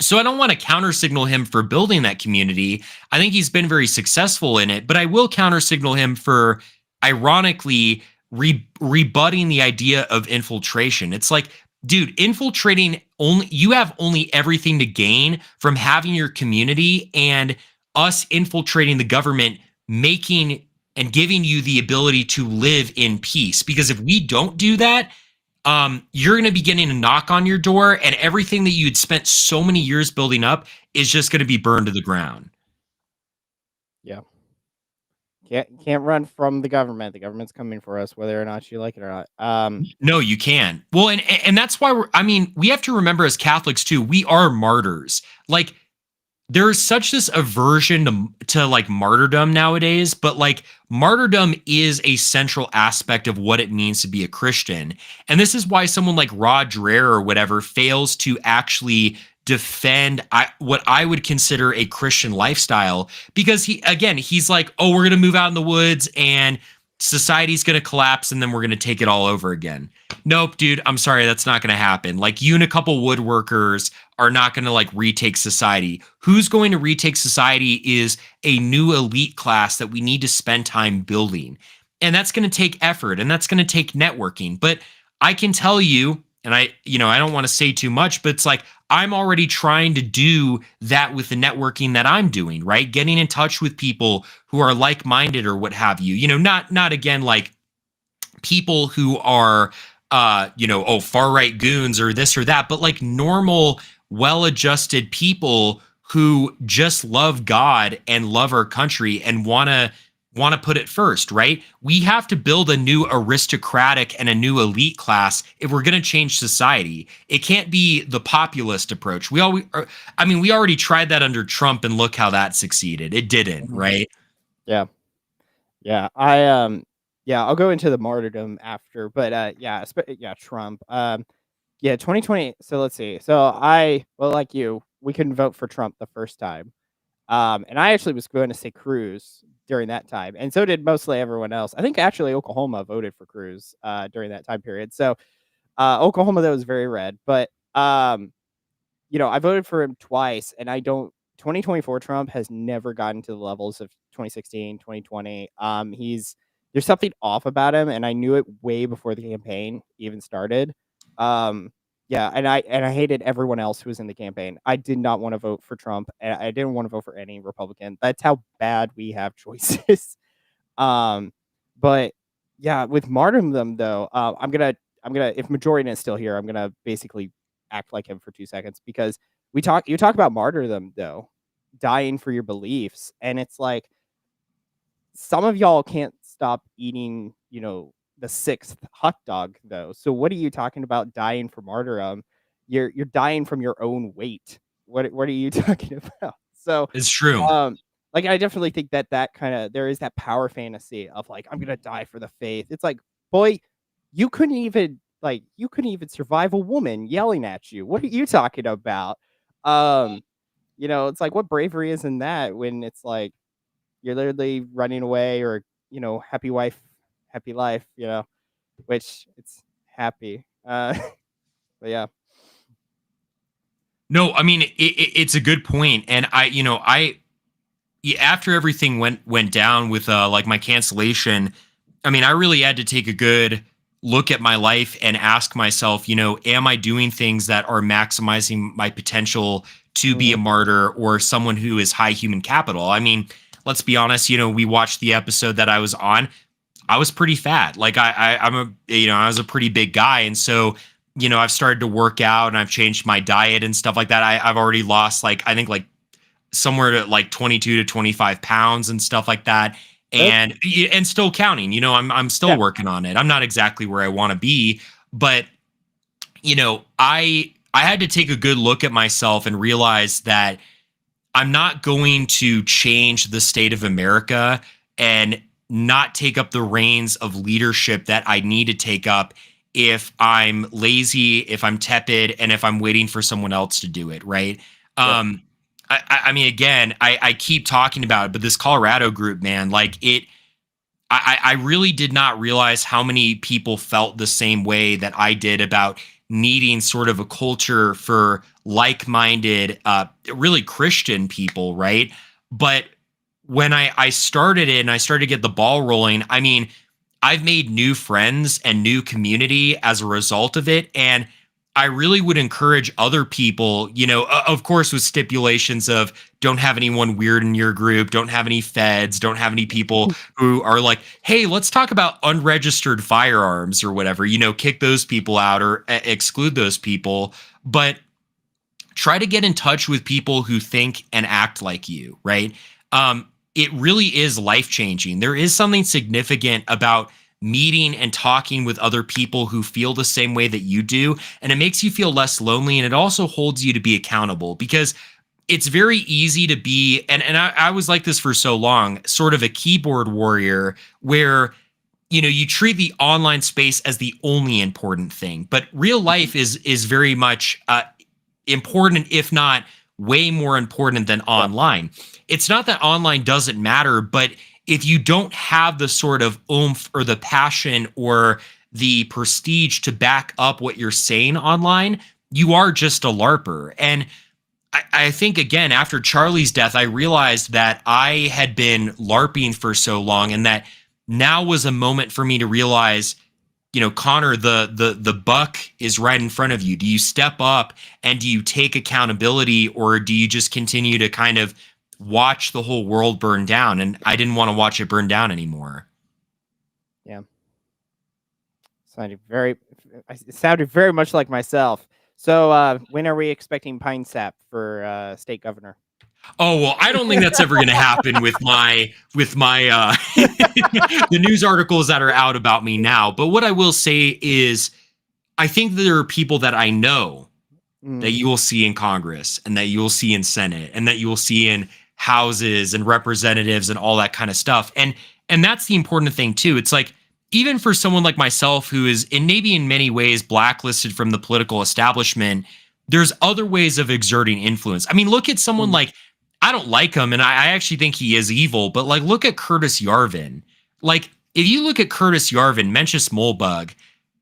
So I don't want to counter signal him for building that community. I think he's been very successful in it, but I will counter signal him for ironically rebutting the idea of infiltration. It's like, dude, infiltrating you have only everything to gain from having your community and us infiltrating the government, making and giving you the ability to live in peace. Because if we don't do that, you're going to be getting a knock on your door, and everything that you'd spent so many years building up is just going to be burned to the ground. Yeah. Can't run from the government. The government's coming for us, whether or not you like it or not. No, you can. Well, and that's why we have to remember as Catholics too, we are martyrs. Like, there's such this aversion to like martyrdom nowadays, but like martyrdom is a central aspect of what it means to be a Christian. And this is why someone like Rod Dreher or whatever fails to actually defend what I would consider a Christian lifestyle, because he's like, oh, we're going to move out in the woods and society's going to collapse and then we're going to take it all over again. Nope, dude, I'm sorry, that's not going to happen. Like, you and a couple woodworkers are not going to like retake society. Who's going to retake society is a new elite class that we need to spend time building. And that's going to take effort and that's going to take networking. But I can tell you, and I don't want to say too much, but it's like, I'm already trying to do that with the networking that I'm doing, right? Getting in touch with people who are like-minded or what have you. Not again like people who are far-right goons or this or that, but like normal, well-adjusted people who just love God and love our country and want to put it first, right? We have to build a new aristocratic and a new elite class if we're going to change society. It can't be the populist approach. We already tried that under Trump and look how that succeeded. It didn't, right? Yeah. Yeah. I'll go into the martyrdom after, but Trump. 2020. So let's see. Like you, we couldn't vote for Trump the first time. And I actually was going to say Cruz during that time, and so did mostly everyone else. I think actually Oklahoma voted for Cruz during that time period. So Oklahoma, that was very red, but I voted for him twice, and 2024 Trump has never gotten to the levels of 2016, 2020. There's something off about him, and I knew it way before the campaign even started. And I hated everyone else who was in the campaign. I did not want to vote for Trump, and I didn't want to vote for any Republican. That's how bad we have choices. But yeah, with martyrdom though, I'm gonna if Majorian is still here, I'm gonna basically act like him for 2 seconds, because you talk about martyrdom though, dying for your beliefs, and it's like some of y'all can't stop eating, the 6th hot dog though. So what are you talking about dying for martyrdom? You're dying from your own weight. What are you talking about? So It's true. like, I definitely think that kind of, there is that power fantasy of like, I'm gonna die for the faith. It's like, boy, you couldn't even survive a woman yelling at you. What are you talking about? It's like, what bravery is in that when it's like you're literally running away, or happy wife, happy life, which it's happy. But yeah. No, I mean it's a good point, and after everything went down with like my cancellation, I mean, I really had to take a good look at my life and ask myself, am I doing things that are maximizing my potential to be a martyr or someone who is high human capital? I mean, let's be honest, we watched the episode that I was on. I was pretty fat. Like I was a pretty big guy. And so, I've started to work out and I've changed my diet and stuff like that. I've already lost I think somewhere to like 22 to 25 pounds and stuff like that. And still counting, I'm still working on it. I'm not exactly where I want to be, but I I had to take a good look at myself and realize that I'm not going to change the state of America and not take up the reins of leadership that I need to take up if I'm lazy, if I'm tepid, and if I'm waiting for someone else to do it, right? Yep. I mean, again, I keep talking about it, but this Colorado group, man, like I really did not realize how many people felt the same way that I did about needing sort of a culture for like-minded, really Christian people, right? But when I started it and I started to get the ball rolling, I mean, I've made new friends and new community as a result of it. And I really would encourage other people, of course, with stipulations of don't have anyone weird in your group, don't have any feds, don't have any people who are like, hey, let's talk about unregistered firearms or whatever, kick those people out or exclude those people. But try to get in touch with people who think and act like you, right? It really is life changing. There is something significant about meeting and talking with other people who feel the same way that you do. And it makes you feel less lonely. And it also holds you to be accountable because it's very easy to be, and I was like this for so long, sort of a keyboard warrior where you treat the online space as the only important thing, but real life is very much important, if not way more important than online. It's not that online doesn't matter, but if you don't have the sort of oomph or the passion or the prestige to back up what you're saying online, you are just a LARPer. And I think, again, after Charlie's death, I realized that I had been LARPing for so long and that now was a moment for me to realize, Connor, the buck is right in front of you. Do you step up and do you take accountability, or do you just continue to kind of watch the whole world burn down? And I didn't want to watch it burn down anymore. Yeah. It sounded very much like myself. So when are we expecting Pinesap for state governor? Oh, well, I don't think that's ever going to happen with my the news articles that are out about me now. But what I will say is I think there are people that I know that you will see in Congress and that you will see in Senate and that you will see in houses and representatives and all that kind of stuff. And that's the important thing too. It's like, even for someone like myself who is maybe in many ways blacklisted from the political establishment, there's other ways of exerting influence. I mean, look at someone like, I don't like him and I actually think he is evil, but like, look at Curtis Yarvin. Like, if you look at Curtis Yarvin, Mencius Moldbug,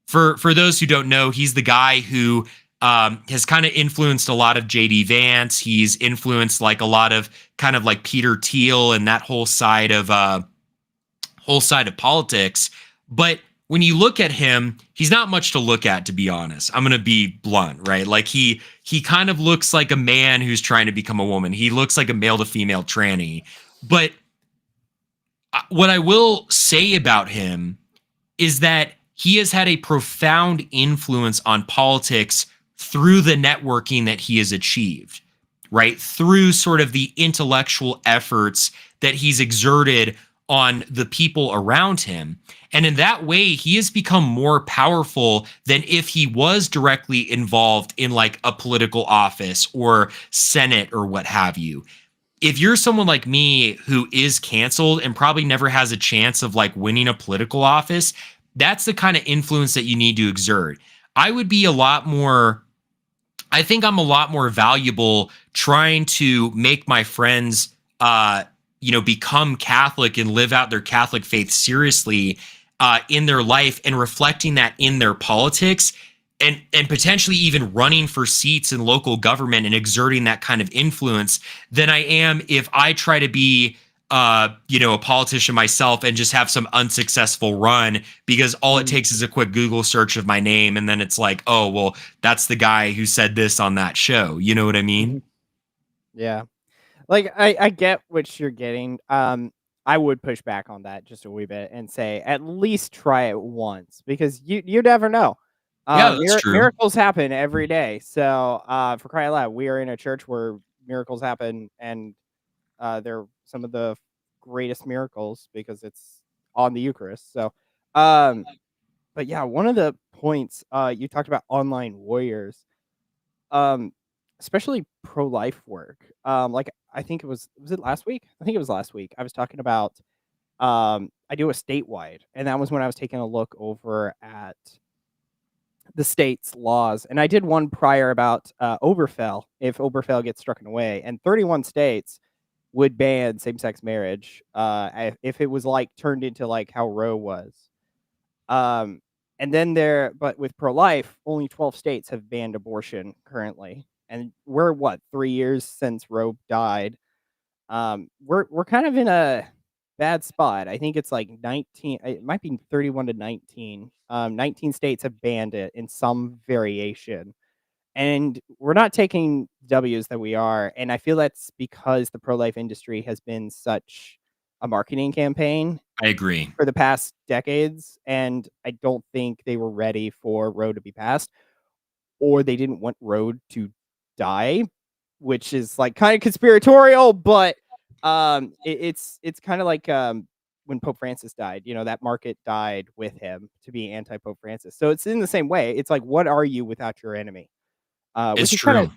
for those who don't know, he's the guy who has kind of influenced a lot of JD Vance. He's influenced like a lot of kind of like Peter Thiel and that whole side of politics. But when you look at him, he's not much to look at, to be honest. I'm going to be blunt, right? Like he kind of looks like a man who's trying to become a woman. He looks like a male to female tranny. But what I will say about him is that he has had a profound influence on politics through the networking that he has achieved, right? Through sort of the intellectual efforts that he's exerted on the people around him. And in that way, he has become more powerful than if he was directly involved in like a political office or Senate or what have you. If you're someone like me who is canceled and probably never has a chance of like winning a political office, that's the kind of influence that you need to exert. I would be a lot more, I think I'm a lot more valuable trying to make my friends, become Catholic and live out their Catholic faith seriously in their life and reflecting that in their politics and potentially even running for seats in local government and exerting that kind of influence than I am if I try to be a politician myself and just have some unsuccessful run because all it takes is a quick Google search of my name and then it's like, oh, well, that's the guy who said this on that show. You know what I mean? Yeah. Like I get what you're getting. I would push back on that just a wee bit and say at least try it once because you never know. Yeah, that's true. Miracles happen every day. So for crying out loud, we are in a church where miracles happen and they're some of the greatest miracles because it's on the Eucharist. So but yeah, one of the points you talked about online warriors. um, especially pro-life work. Like I think it last week? I think it was last week. I was talking about I do a statewide, and that was when I was taking a look over at the state's laws. And I did one prior about Oberfell, if Oberfell gets struck away, and 31 states would ban same-sex marriage if it was like turned into like how Roe was. Um, and then but with pro-life, only 12 states have banned abortion currently, and we're what 3 years since Roe died. We're kind of in a bad spot. I think it's like 19. It might be 31 to 19. 19 states have banned it in some variation, and we're not taking W's that we are. And I feel that's because the pro-life industry has been such a marketing campaign I agree. for the past decades, and I don't think they were ready for Roe to be passed, or they didn't want Roe to die, which is like kind of conspiratorial, but it's kind of like when Pope Francis died, that market died with him to be anti Pope Francis. So it's in the same way. It's like, what are you without your enemy? It's true.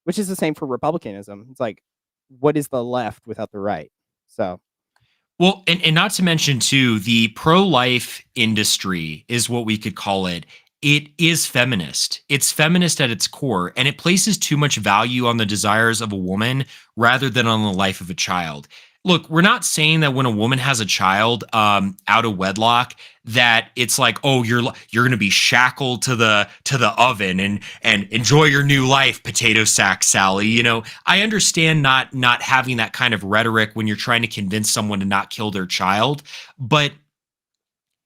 Which is the same for republicanism. It's like, what is the left without the right? So Well, and not to mention too, the pro-life industry is what we could call it. It is feminist. It's feminist at its core, and it places too much value on the desires of a woman rather than on the life of a child. Look, we're not saying that when a woman has a child out of wedlock that it's like, oh, you're going to be shackled to the oven and enjoy your new life, potato sack Sally. I understand not having that kind of rhetoric when you're trying to convince someone to not kill their child, but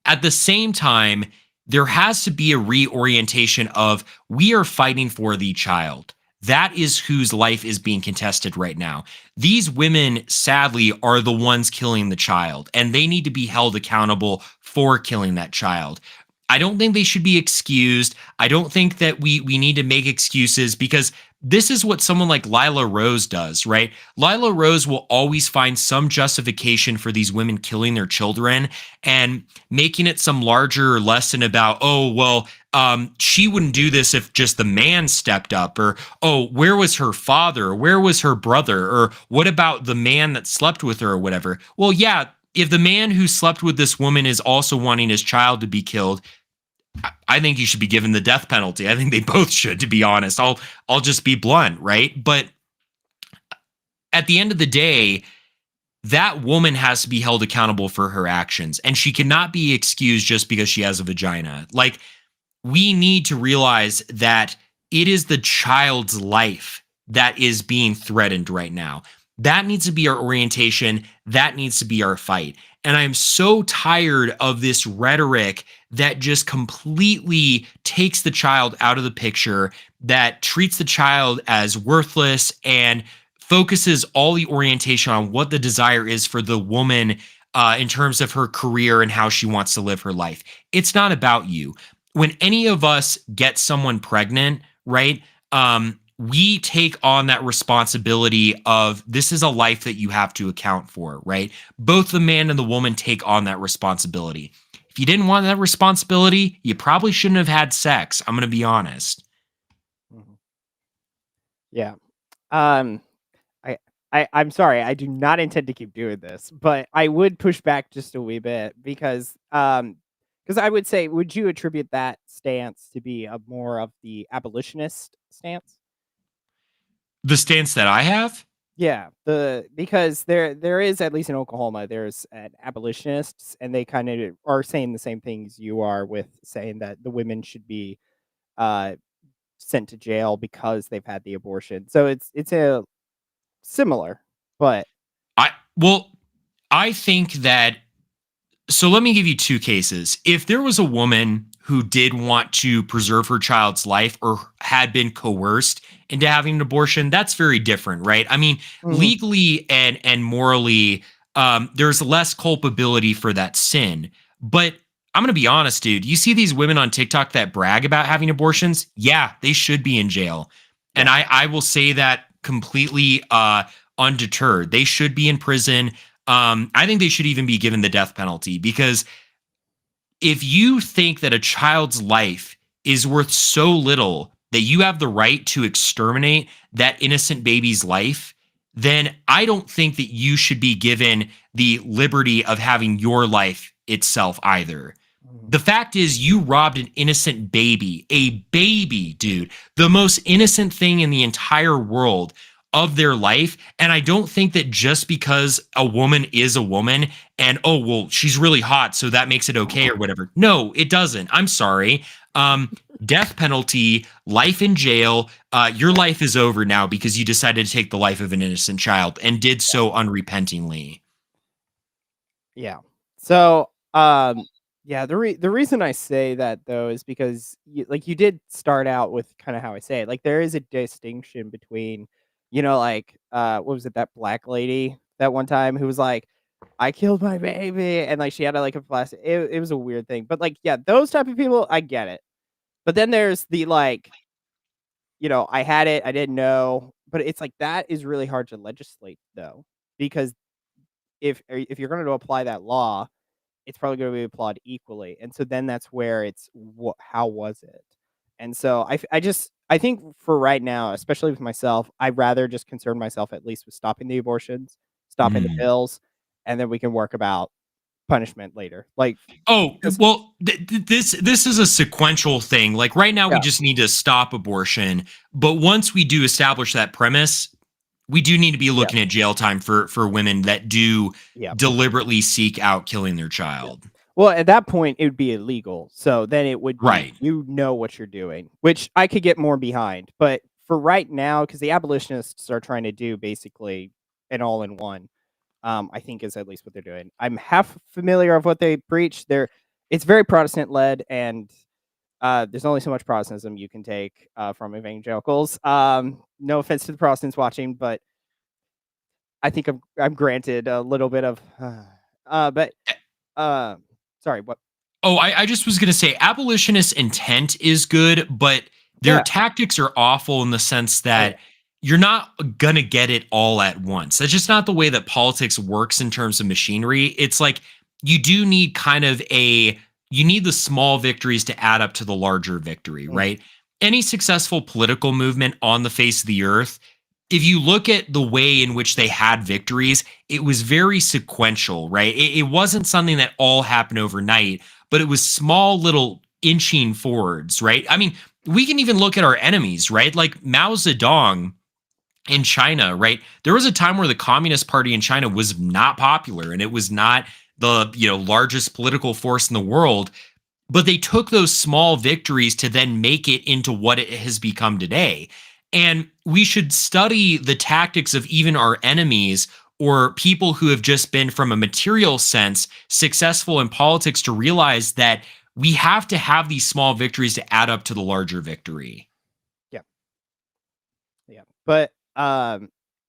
at the same time, there has to be a reorientation of we are fighting for the child. That is whose life is being contested right now. These women, sadly, are the ones killing the child, and they need to be held accountable for killing that child. I don't think they should be excused. I don't think that we need to make excuses because this is what someone like Lila Rose does, right? Lila Rose will always find some justification for these women killing their children and making it some larger lesson about, oh, well, she wouldn't do this if just the man stepped up, or, oh, where was her father? Where was her brother? Or what about the man that slept with her or whatever? Well, yeah, if the man who slept with this woman is also wanting his child to be killed, I think you should be given the death penalty. I think they both should, to be honest. I'll just be blunt, right? But at the end of the day, that woman has to be held accountable for her actions, and she cannot be excused just because she has a vagina. Like, we need to realize that it is the child's life that is being threatened right now. That needs to be our orientation. That needs to be our fight. And I'm so tired of this rhetoric that just completely takes the child out of the picture, that treats the child as worthless and focuses all the orientation on what the desire is for the woman in terms of her career and how she wants to live her life. It's not about you. When any of us get someone pregnant, right? We take on that responsibility of this is a life that you have to account for, right? Both the man and the woman take on that responsibility. If you didn't want that responsibility, you probably shouldn't have had sex. I'm going to be honest. mhm. Yeah. Um, I'm sorry, I do not intend to keep doing this, but I would push back just a wee bit because I would say, would you attribute that stance to be a more of the abolitionist stance? The stance that I have, Yeah, because there is, at least in Oklahoma, there's an abolitionists, and they kind of are saying the same things you are, with saying that the women should be uh sent to jail because they've had the abortion. So it's a similar, but I well, I think that so let me give you two cases. If there was a woman who did want to preserve her child's life or had been coerced into having an abortion, that's very different, right? I mean, mhm, legally and morally, there's less culpability for that sin. But I'm gonna be honest, dude. You see these women on TikTok that brag about having abortions? Yeah, they should be in jail. And yeah, I will say that completely undeterred. They should be in prison. I think they should even be given the death penalty because if you think that a child's life is worth so little that you have the right to exterminate that innocent baby's life, then I don't think that you should be given the liberty of having your life itself either. Mhm. The fact is, you robbed an innocent baby, a baby, dude, the most innocent thing in the entire world of their life. And I don't think that just because a woman is a woman and, oh, well, she's really hot, so that makes it okay or whatever. No, it doesn't. I'm sorry. Death penalty, life in jail. Your life is over now because you decided to take the life of an innocent child and did so unrepentingly. Yeah. So, yeah, the reason I say that though is because you did start out with kind of how I say it. Like there is a distinction between, like what was it, that black lady that one time who was like, I killed my baby, and like she had like a plastic. It was a weird thing, but like yeah, those type of people, I get it. But then there's the like, I had it, I didn't know, but it's like that is really hard to legislate though, because if you're going to apply that law, it's probably gonna be applauded equally, and so then that's where it's how was it? And so I think for right now, especially with myself, I'd rather just concern myself at least with stopping the abortions, stopping the Mm. pills, and then we can work about punishment later. Like, Oh, 'cause well, this is a sequential thing. Like right now we yeah, just need to stop abortion, but once we do establish that premise, we do need to be yeah, looking at jail time for women that do yeah, deliberately seek out killing their yeah. child. Well, at that point, it would be illegal, so then it would be Right. you know what you're doing, which I could get more behind, but for right now, because the abolitionists are trying to do basically an all-in-one. I think is at least what they're doing. I'm half familiar of what they preach. It's very Protestant led, and there's only so much Protestantism you can take from evangelicals. No offense to the Protestants watching, but I think I'm granted a little bit of. But uh, sorry, what? Oh, I just was going to say abolitionist intent is good, but their Yeah. tactics are awful in the sense Oh yeah. that you're not going to get it all at once. That's just not the way that politics works in terms of machinery. It's like you do need you need the small victories to add up to the larger victory, Mhm. right? Any successful political movement on the face of the earth, if you look at the way in which they had victories, it was very sequential, right? It wasn't something that all happened overnight, but it was small little inching forwards, right? I mean, we can even look at our enemies, right? Like Mao Zedong in China, right? There was a time where the Communist Party in China was not popular and it was not the, largest political force in the world, but they took those small victories to then make it into what it has become today. And we should study the tactics of even our enemies or people who have just been, from a material sense, successful in politics to realize that we have to have these small victories to add up to the larger victory. Yeah. Yeah. But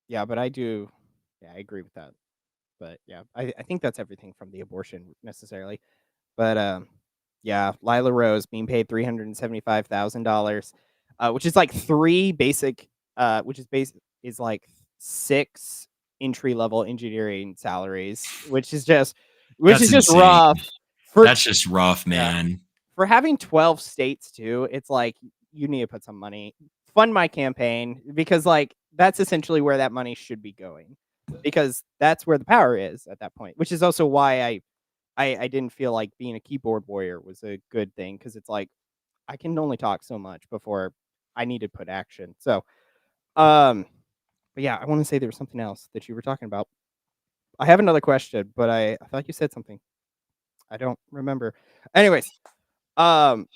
yeah, but I do. Yeah, I agree with that. But yeah, I think that's everything from the abortion necessarily. But, yeah, Lila Rose being paid $375,000, which is like 3 basic, which is like 6 entry-level engineering salaries, which That's is just insane. rough for That's just rough, yeah, man. for having 12 states too. It's like, you need to put some money fund my campaign because, like, that's essentially where that money should be going because that's where the power is at that point, which is also why I didn't feel like being a keyboard warrior was a good thing because it's like I can only talk so much before I need to put action. So, um, but yeah, I want to say there was something else that you were talking about. I have another question, but I thought you said something. I don't remember. Anyways, um,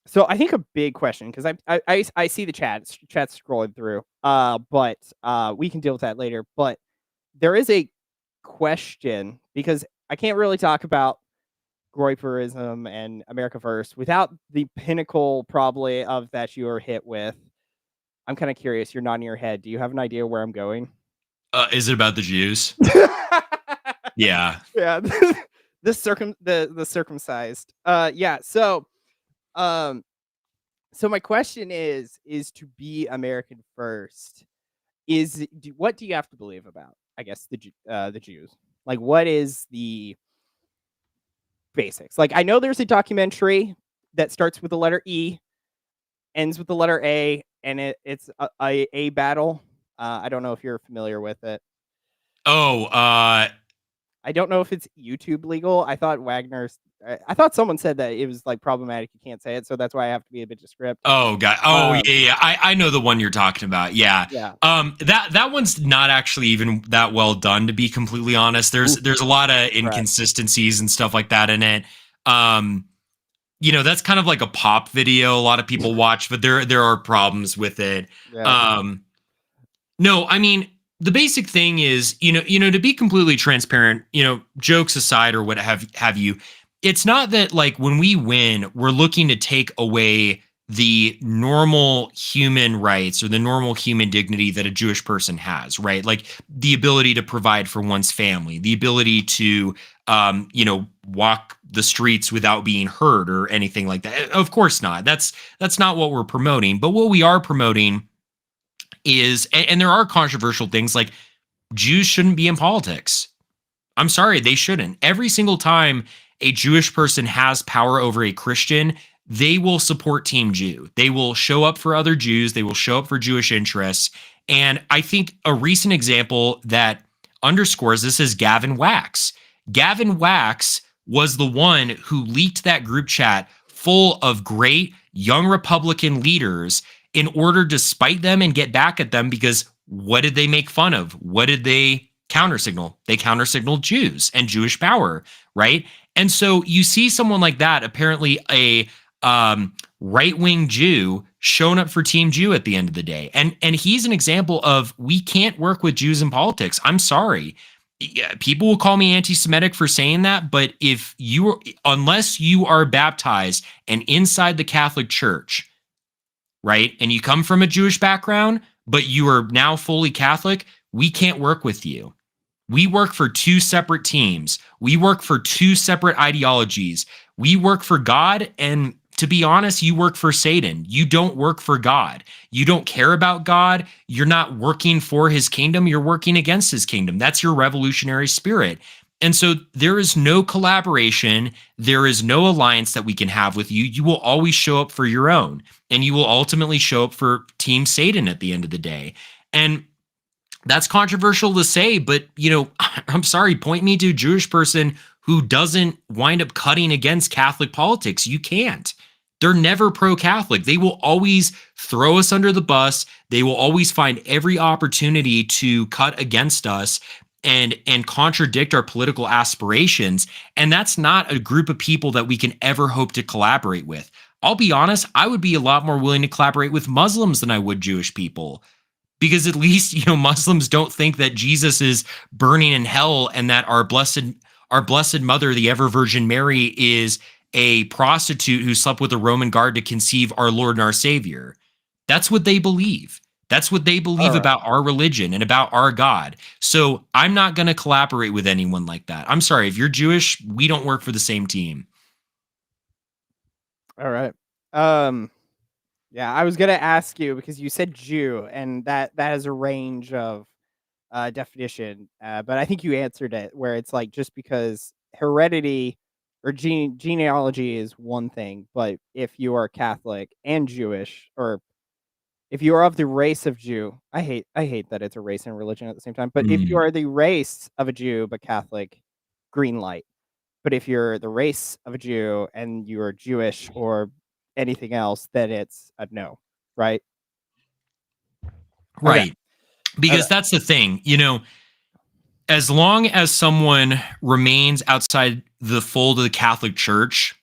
so I think a big question because I see the chat's scrolling through. But we can deal with that later. But there is a question because I can't really talk about Groyperism and America First without the pinnacle probably of that you are hit with. I'm kinda curious, you're nodding your head. Do you have an idea where I'm going? Is it about the Jews? Yeah. Yeah, the circumcised. Yeah, um, so my question is to be American first, what do you have to believe about, I guess, the Jews? Like, what is the basics? Like, I know there's a documentary that starts with the letter E. ends with the letter A, and it's a battle. I don't know if you're familiar with it. Oh, I don't know if it's YouTube legal. I thought I thought someone said that it was like problematic. You can't say it, so that's why I have to be a bit descriptive. oh, God. Oh, Um, yeah. I know the one you're talking about. Yeah. yeah. That one's not actually even that well done, to be completely honest. Ooh, There's a lot of right. inconsistencies and stuff like that in it. That's kind of like a pop video a lot of people watch, but there are problems with it. Yeah. No, I mean, the basic thing is, to be completely transparent, jokes aside or what have you, it's not that like when we win, we're looking to take away the normal human rights or the normal human dignity that a Jewish person has, right? Like the ability to provide for one's family, the ability to walk the streets without being hurt or anything like that. Of course not. That's not what we're promoting. But what we are promoting is, and there are controversial things like Jews shouldn't be in politics. I'm sorry, they shouldn't. Every single time a Jewish person has power over a Christian, they will support Team Jew. They will show up for other Jews. They will show up for Jewish interests. And I think a recent example that underscores this is Gavin Wax. Gavin Wax was the one who leaked that group chat full of great young Republican leaders in order to spite them and get back at them, because what did they make fun of? What did they countersignal? They countersignaled Jews and Jewish power, right? And so you see someone like that, apparently a right-wing Jew, showing up for Team Jew at the end of the day. And he's an example of, we can't work with Jews in politics. I'm sorry. People will call me anti-Semitic for saying that, but unless you are baptized and inside the Catholic Church, right, and you come from a Jewish background, but you are now fully Catholic, we can't work with you. We work for two separate teams. We work for two separate ideologies. We work for God, and to be honest, you work for Satan. You don't work for God. You don't care about God. You're not working for his kingdom. You're working against his kingdom. That's your revolutionary spirit. And so there is no collaboration. There is no alliance that we can have with you. You will always show up for your own, and you will ultimately show up for Team Satan at the end of the day. And that's controversial to say, but, I'm sorry, point me to a Jewish person who doesn't wind up cutting against Catholic politics. You can't. They're never pro-Catholic. They will always throw us under the bus. They will always find every opportunity to cut against us and contradict our political aspirations. And that's not a group of people that we can ever hope to collaborate with. I'll be honest, I would be a lot more willing to collaborate with Muslims than I would Jewish people. Because at least, Muslims don't think that Jesus is burning in hell and that our blessed mother, the ever Virgin Mary, is a prostitute who slept with a Roman guard to conceive our Lord and our Savior. That's what they believe. That's what they believe about our religion and about our God. So I'm not going to collaborate with anyone like that. I'm sorry. If you're Jewish, we don't work for the same team. All right. Yeah, I was gonna ask you because you said Jew, and that has a range of definition, but I think you answered it, where it's like just because heredity or genealogy is one thing, but if you are Catholic and Jewish, or if you are of the race of Jew, I hate that it's a race and religion at the same time, but if you are the race of a Jew but Catholic, green light. But if you're the race of a Jew and you are Jewish or anything else, then it's a no, right? Right. Okay. Because that's the thing, as long as someone remains outside the fold of the Catholic Church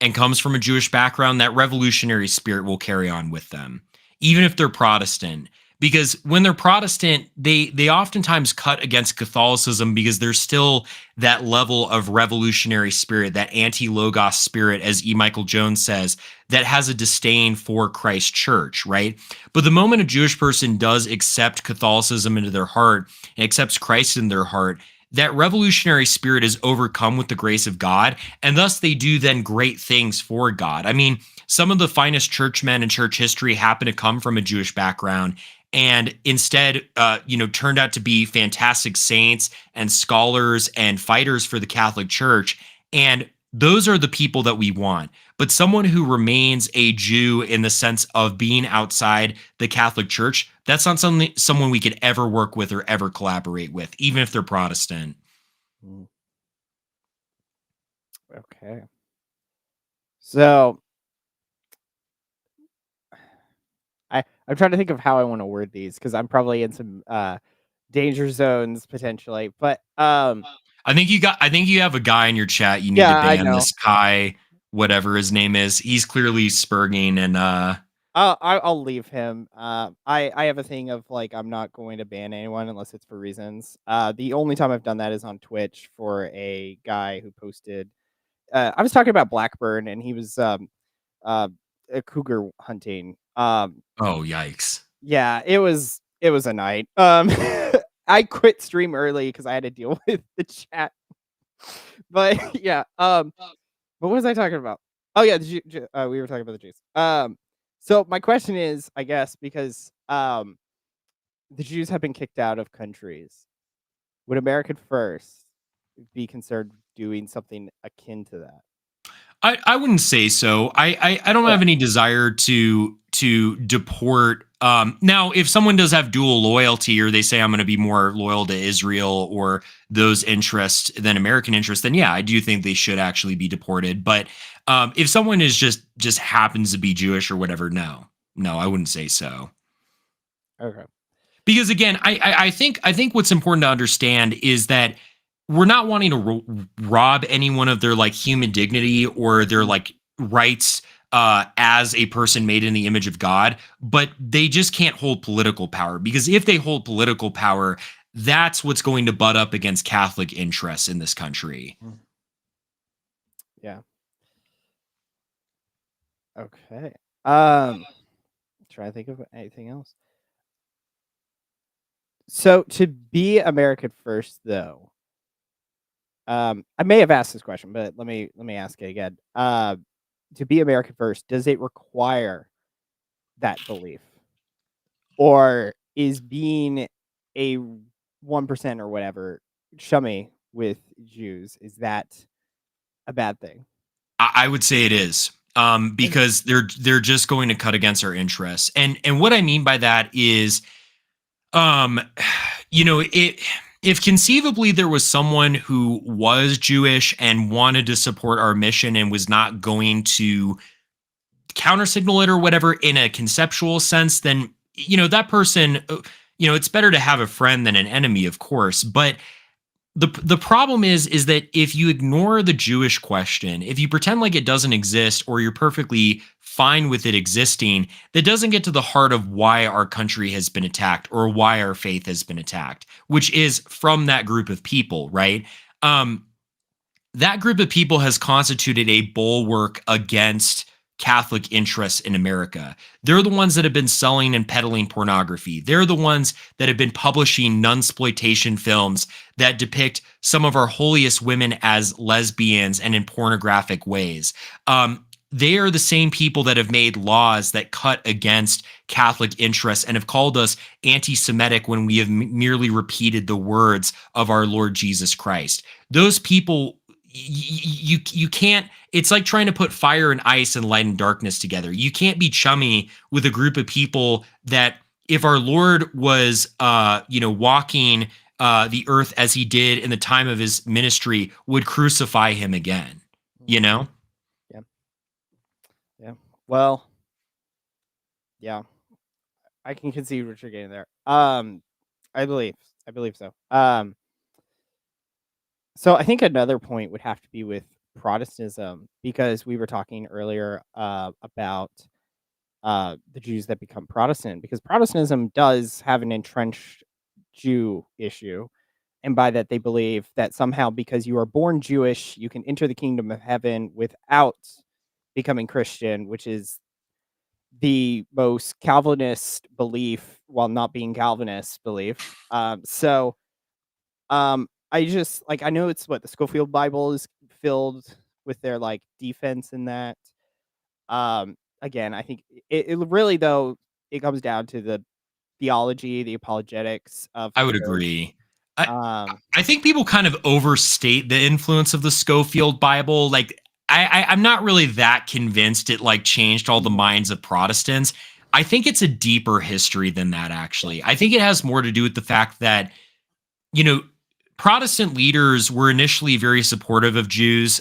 and comes from a Jewish background, that revolutionary spirit will carry on with them, even if they're Protestant. Because when they're Protestant, they oftentimes cut against Catholicism because there's still that level of revolutionary spirit, that anti-logos spirit, as E. Michael Jones says, that has a disdain for Christ's church, right? But the moment a Jewish person does accept Catholicism into their heart and accepts Christ in their heart, that revolutionary spirit is overcome with the grace of God, and thus they do then great things for God. I mean, some of the finest churchmen in church history happen to come from a Jewish background, and instead, turned out to be fantastic saints and scholars and fighters for the Catholic Church. And those are the people that we want. but someone who remains a Jew in the sense of being outside the Catholic Church, that's not someone we could ever work with or ever collaborate with, even if they're Protestant. Okay. So I'm trying to think of how I want to word these because I'm probably in some danger zones potentially. But I think you have a guy in your chat you need to yeah, I ban, know. this Kai, whatever his name is. He's clearly spurging and I'll leave him. I have a thing of like I'm not going to ban anyone unless it's for reasons. The only time I've done that is on Twitch for a guy who posted. I was talking about Blackburn and he was uh cougar hunting. oh yikes. Yeah, it was a night. I quit stream early because I had to deal with the chat. But yeah, what was I talking about? Oh yeah, we were talking about the Jews. So my question is, I guess, because the Jews have been kicked out of countries, would American First be concerned doing something akin to that? I wouldn't say so. I don't have any desire to deport. Now, if someone does have dual loyalty, or they say I'm going to be more loyal to Israel or those interests than American interests, then yeah, I do think they should actually be deported. But if someone is just happens to be Jewish or whatever, no, I wouldn't say so. Okay. Because again, I think what's important to understand is that we're not wanting to rob anyone of their like human dignity or their like rights as a person made in the image of God, but they just can't hold political power, because if they hold political power, that's what's going to butt up against Catholic interests in this country. Yeah. Okay. Trying to think of anything else. So to be American First, though, I may have asked this question, but let me ask it again. To be American First, does it require that belief, or is being a 1% or whatever chummy with Jews, is that a bad thing? I would say it is, because they're just going to cut against our interests, and what I mean by that is, um, if conceivably there was someone who was Jewish and wanted to support our mission and was not going to counter signal it or whatever in a conceptual sense, then that person, it's better to have a friend than an enemy, of course, but the problem is that if you ignore the Jewish question, if you pretend like it doesn't exist, or you're perfectly fine with it existing, that doesn't get to the heart of why our country has been attacked or why our faith has been attacked, which is from that group of people, right? That group of people has constituted a bulwark against Catholic interests in America. They're the ones that have been selling and peddling pornography. They're the ones that have been publishing nunsploitation films that depict some of our holiest women as lesbians and in pornographic ways. They are the same people that have made laws that cut against Catholic interests and have called us anti-Semitic when we have merely repeated the words of our Lord Jesus Christ. Those people, you can't, it's like trying to put fire and ice and light and darkness together. You can't be chummy with a group of people that, if our Lord was walking the earth as he did in the time of his ministry, would crucify him again. Yeah. Well, yeah, I can conceive what you're getting there. I believe so. So I think another point would have to be with Protestantism, because we were talking earlier about the Jews that become Protestant, because Protestantism does have an entrenched Jew issue. And by that, they believe that somehow because you are born Jewish, you can enter the kingdom of heaven without becoming Christian, which is the most Calvinist belief while not being Calvinist belief. I just like, I know it's what the Schofield Bible is filled with their like defense in that. Again, I think it really, though, it comes down to the theology, the apologetics of I the would church. agree. I think people kind of overstate the influence of the Schofield Bible. Like, I'm not really that convinced it like changed all the minds of Protestants. I think it's a deeper history than that, actually. I think it has more to do with the fact that, you know, Protestant leaders were initially very supportive of Jews,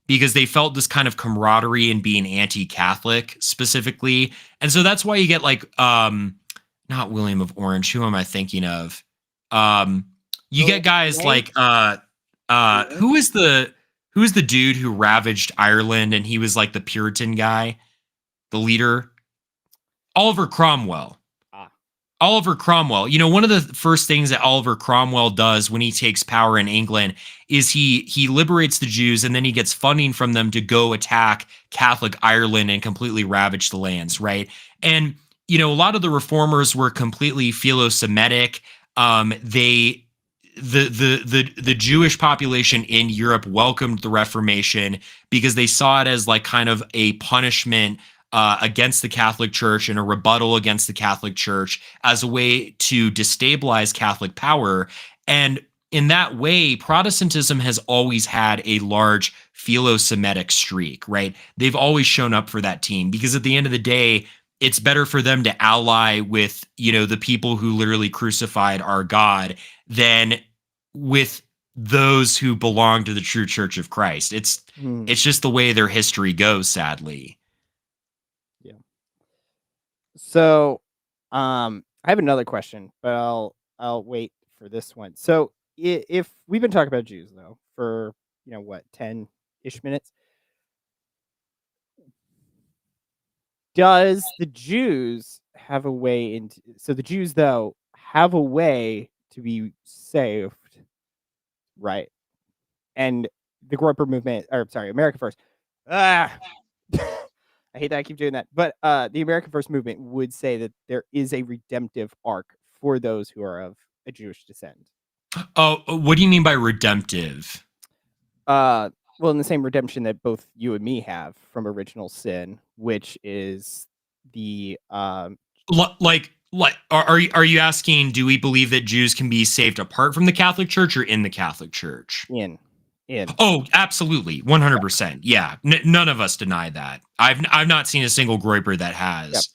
because they felt this kind of camaraderie in being anti-Catholic specifically. And so that's why you get like, not William of Orange. Who am I thinking of? You Oh, get guys right? like, who is the dude who ravaged Ireland and he was like the Puritan guy, the leader? Oliver Cromwell. Ah, Oliver Cromwell. You know, one of the first things that Oliver Cromwell does when he takes power in England is he liberates the Jews, and then he gets funding from them to go attack Catholic Ireland and completely ravage the lands, right? And you know, a lot of the reformers were completely philo-Semitic. They the Jewish population in Europe welcomed the Reformation because they saw it as like kind of a punishment against the Catholic Church and a rebuttal against the Catholic Church as a way to destabilize Catholic power. And in that way, Protestantism has always had a large philo-Semitic streak, right? They've always shown up for that team because at the end of the day, it's better for them to ally with, you know, the people who literally crucified our God than with those who belong to the true Church of Christ. hmm, It's just the way their history goes, sadly. yeah. So, I have another question, but I'll wait for this one. So, if we've been talking about Jews though for what 10-ish minutes, does the Jews have a way into? So the Jews though have a way to be saved, right? And the Groyper movement, or sorry, America First. Ah, I hate that I keep doing that. But the American First movement would say that there is a redemptive arc for those who are of a Jewish descent. Oh, what do you mean by redemptive? Uh, well, in the same redemption that both you and me have from original sin, which is the Are you asking? Do we believe that Jews can be saved apart from the Catholic Church or in the Catholic Church? in. Oh, absolutely, 100%. Yeah, none of us deny that. I've not seen a single Groyper that Yep. has.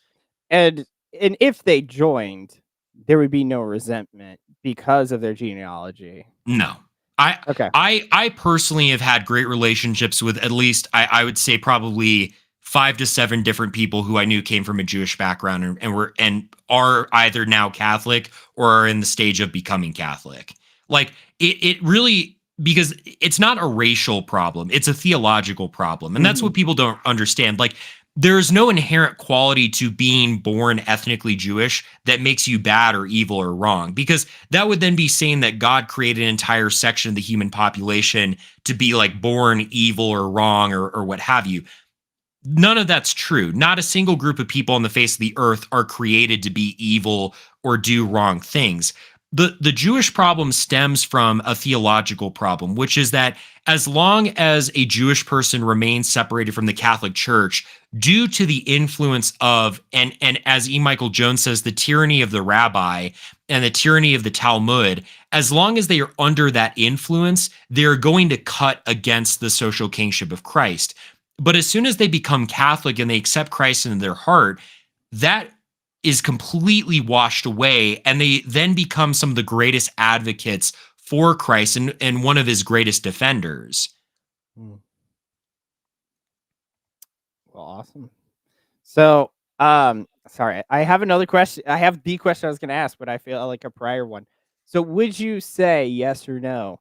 And if they joined, there would be no resentment because of their genealogy. No. I Okay. I personally have had great relationships with at least I would say probably 5 to 7 different people who I knew came from a Jewish background and are either now Catholic or are in the stage of becoming Catholic. Like it really, because it's not a racial problem, it's a theological problem. And that's Mhm. what people don't understand. Like there's no inherent quality to being born ethnically Jewish that makes you bad or evil or wrong, because that would then be saying that God created an entire section of the human population to be like born evil or wrong or what have you. None of that's true. Not a single group of people on the face of the earth are created to be evil or do wrong things. The Jewish problem stems from a theological problem, which is that as long as a Jewish person remains separated from the Catholic Church due to the influence of, and as E. Michael Jones says, the tyranny of the rabbi and the tyranny of the Talmud, as long as they are under that influence, they're going to cut against the social kingship of Christ. But as soon as they become Catholic and they accept Christ into their heart, that is completely washed away. And they then become some of the greatest advocates for Christ and one of his greatest defenders. Mm. Well, awesome. So, sorry, I have another question. I have the question I was going to ask, but I feel like a prior one. So, would you say yes or no?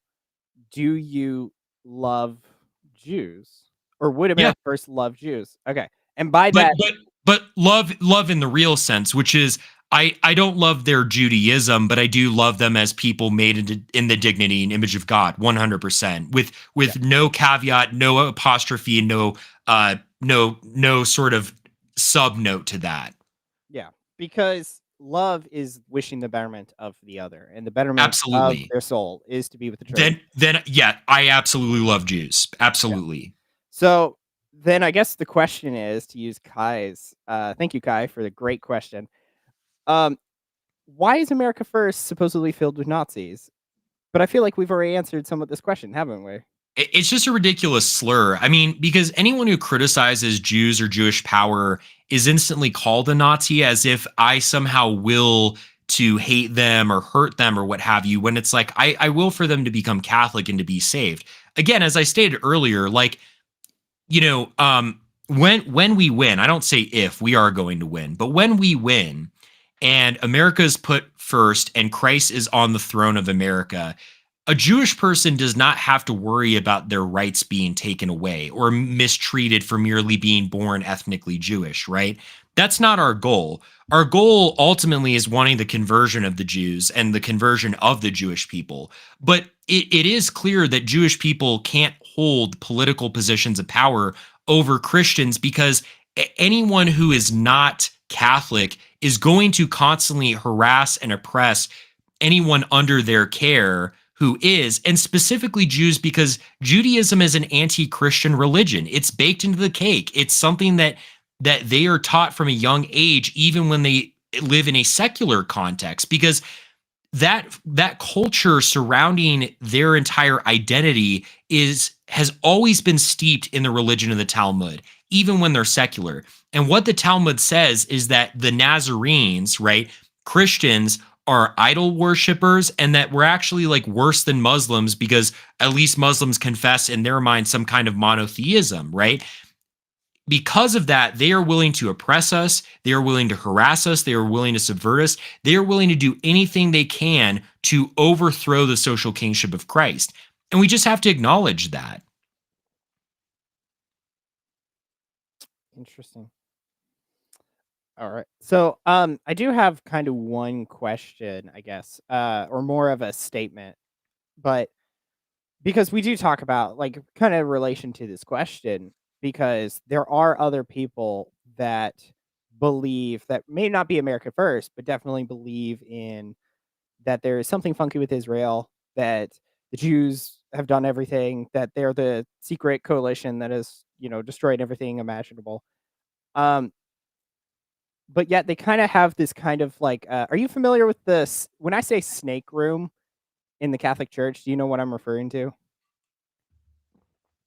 Do you love Jews, or would Yeah. America First love Jews? Okay, and by But that, but love in the real sense, which is I don't love their Judaism, but I do love them as people made in the dignity and image of God, 100%, yeah, with no caveat, no apostrophe, no sort of sub note to that. yeah, because love is wishing the betterment of the other, and the betterment of Absolutely. their soul is to be with the chosen. Then yeah, I absolutely love Jews. Yeah. Absolutely. So then I guess the question is, to use Kai's. Thank you, Kai, for the great question. Um, why is America First supposedly filled with Nazis? But I feel like we've already answered some of this question, haven't we? It's just a ridiculous slur. I mean, because anyone who criticizes Jews or Jewish power is instantly called a Nazi, as if I somehow will to hate them or hurt them or what have you, when it's like I will for them to become Catholic and to be saved. Again, as I stated earlier, like, when we win, I don't say if, we are going to win, but when we win and America is put first and Christ is on the throne of America, a Jewish person does not have to worry about their rights being taken away or mistreated for merely being born ethnically Jewish, right? That's not our goal. Our goal ultimately is wanting the conversion of the Jews and the conversion of the Jewish people. But it is clear that Jewish people can't hold political positions of power over Christians, because anyone who is not Catholic is going to constantly harass and oppress anyone under their care who is, and specifically Jews, because Judaism is an anti-Christian religion. It's baked into the cake. It's something that they are taught from a young age, even when they live in a secular context, because that culture surrounding their entire identity has always been steeped in the religion of the Talmud, even when they're secular. And what the Talmud says is that the Nazarenes, right, Christians, are idol worshippers, and that we're actually like worse than Muslims, because at least Muslims confess in their mind some kind of monotheism, right? Because of that, they are willing to oppress us. They are willing to harass us. They are willing to subvert us. They are willing to do anything they can to overthrow the social kingship of Christ. And we just have to acknowledge that. Interesting. All right. So I do have kind of one question, I guess, or more of a statement, but because we do talk about like kind of relation to this question, because there are other people that believe that may not be America first, but definitely believe in that there is something funky with Israel, that the Jews have done everything, that they're the secret coalition that has, destroyed everything imaginable. Um, but yet they kind of have this kind of like, are you familiar with this? When I say snake room in the Catholic Church, do you know what I'm referring to?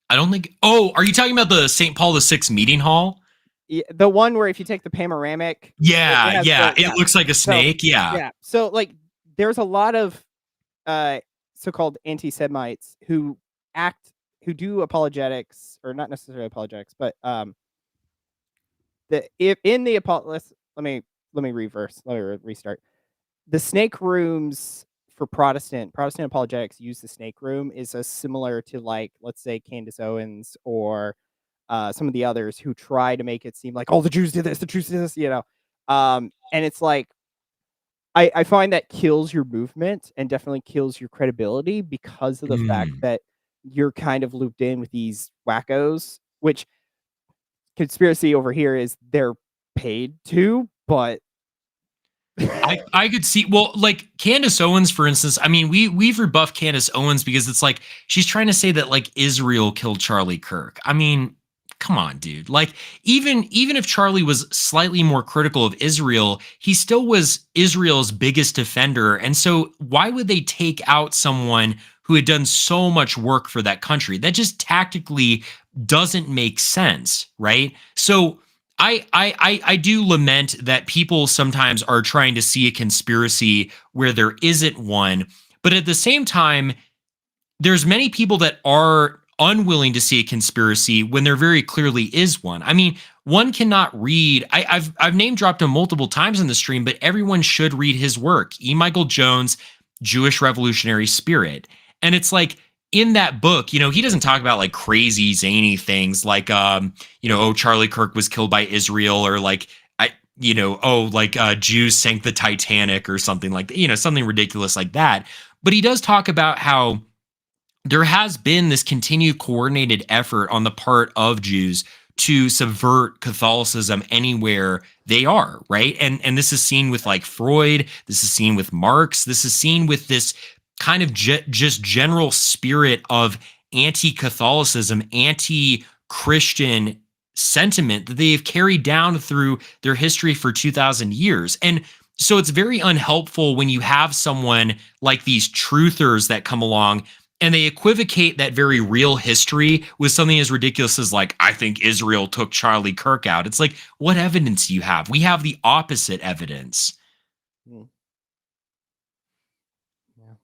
I don't think. Oh, are you talking about the St. Paul VI meeting hall? Yeah, the one where if you take the panoramic, it Yeah, has yeah. the It looks like a So snake. Yeah. yeah, so like there's a lot of uh so-called anti-Semites who do apologetics, or not necessarily apologetics, but the if in the let me reverse. Let me restart. The snake rooms for Protestant apologetics use the snake room is a similar to, like, let's say Candace Owens or some of the others who try to make it seem like, oh, the Jews did this, the Jews did this. And it's like I find that kills your movement and definitely kills your credibility, because of the fact Mm. that you're kind of looped in with these wackos, which conspiracy over here is they're paid to, but I could see, well, like Candace Owens, for instance. I mean, we've rebuffed Candace Owens because it's like she's trying to say that like Israel killed Charlie Kirk. I mean, come on, dude. Like, even if Charlie was slightly more critical of Israel, he still was Israel's biggest defender. And so why would they take out someone who had done so much work for that country? That just tactically doesn't make sense, right? So I do lament that people sometimes are trying to see a conspiracy where there isn't one, but at the same time, there's many people that are unwilling to see a conspiracy when there very clearly is one. I mean, one cannot read. I've name dropped him multiple times in the stream, but everyone should read his work. E. Michael Jones, Jewish Revolutionary Spirit, and it's like in that book, he doesn't talk about like crazy zany things like oh, Charlie Kirk was killed by Israel, or like Jews sank the Titanic or something like that, something ridiculous like that. But he does talk about how there has been this continued coordinated effort on the part of Jews to subvert Catholicism anywhere they are, right? And this is seen with like Freud, this is seen with Marx, this is seen with this kind of just general spirit of anti-Catholicism, anti-Christian sentiment that they've carried down through their history for 2,000 years. And so it's very unhelpful when you have someone like these truthers that come along and they equivocate that very real history with something as ridiculous as like, I think Israel took Charlie Kirk out. It's like, what evidence do you have? We have the opposite evidence. Yeah.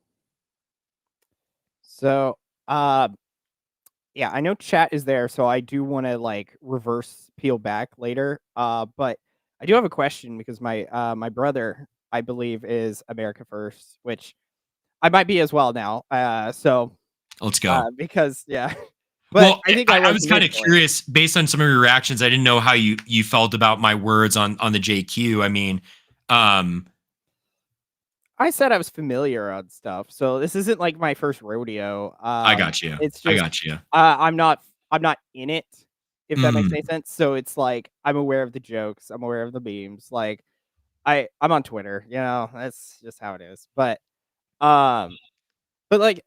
So, yeah, I know chat is there, so I do want to like reverse peel back later. But I do have a question because my brother, I believe, is America First, which I might be as well now. Let's go. Because yeah, but Well, I think I I was was kind of initially. curious based on some of your reactions. I didn't know how you felt about my words on the JQ. I mean, um, I said I was familiar on stuff, so this isn't like my first rodeo. I got you. It's I just got you. I'm not in it, if that makes Mm. any sense. So it's like I'm aware of the jokes, I'm aware of the memes. Like I'm on Twitter, that's just how it is. Um, but like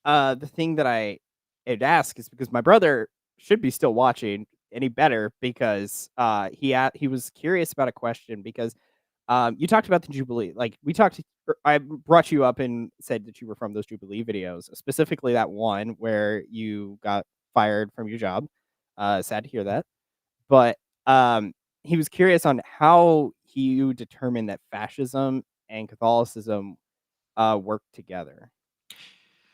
the thing that I'd ask is because my brother should be still watching, and he better because he was curious about a question because you talked about the Jubilee. Like I brought you up and said that you were from those Jubilee videos, specifically that one where you got fired from your job. Sad to hear that. But he was curious on how you determined that fascism and Catholicism work together.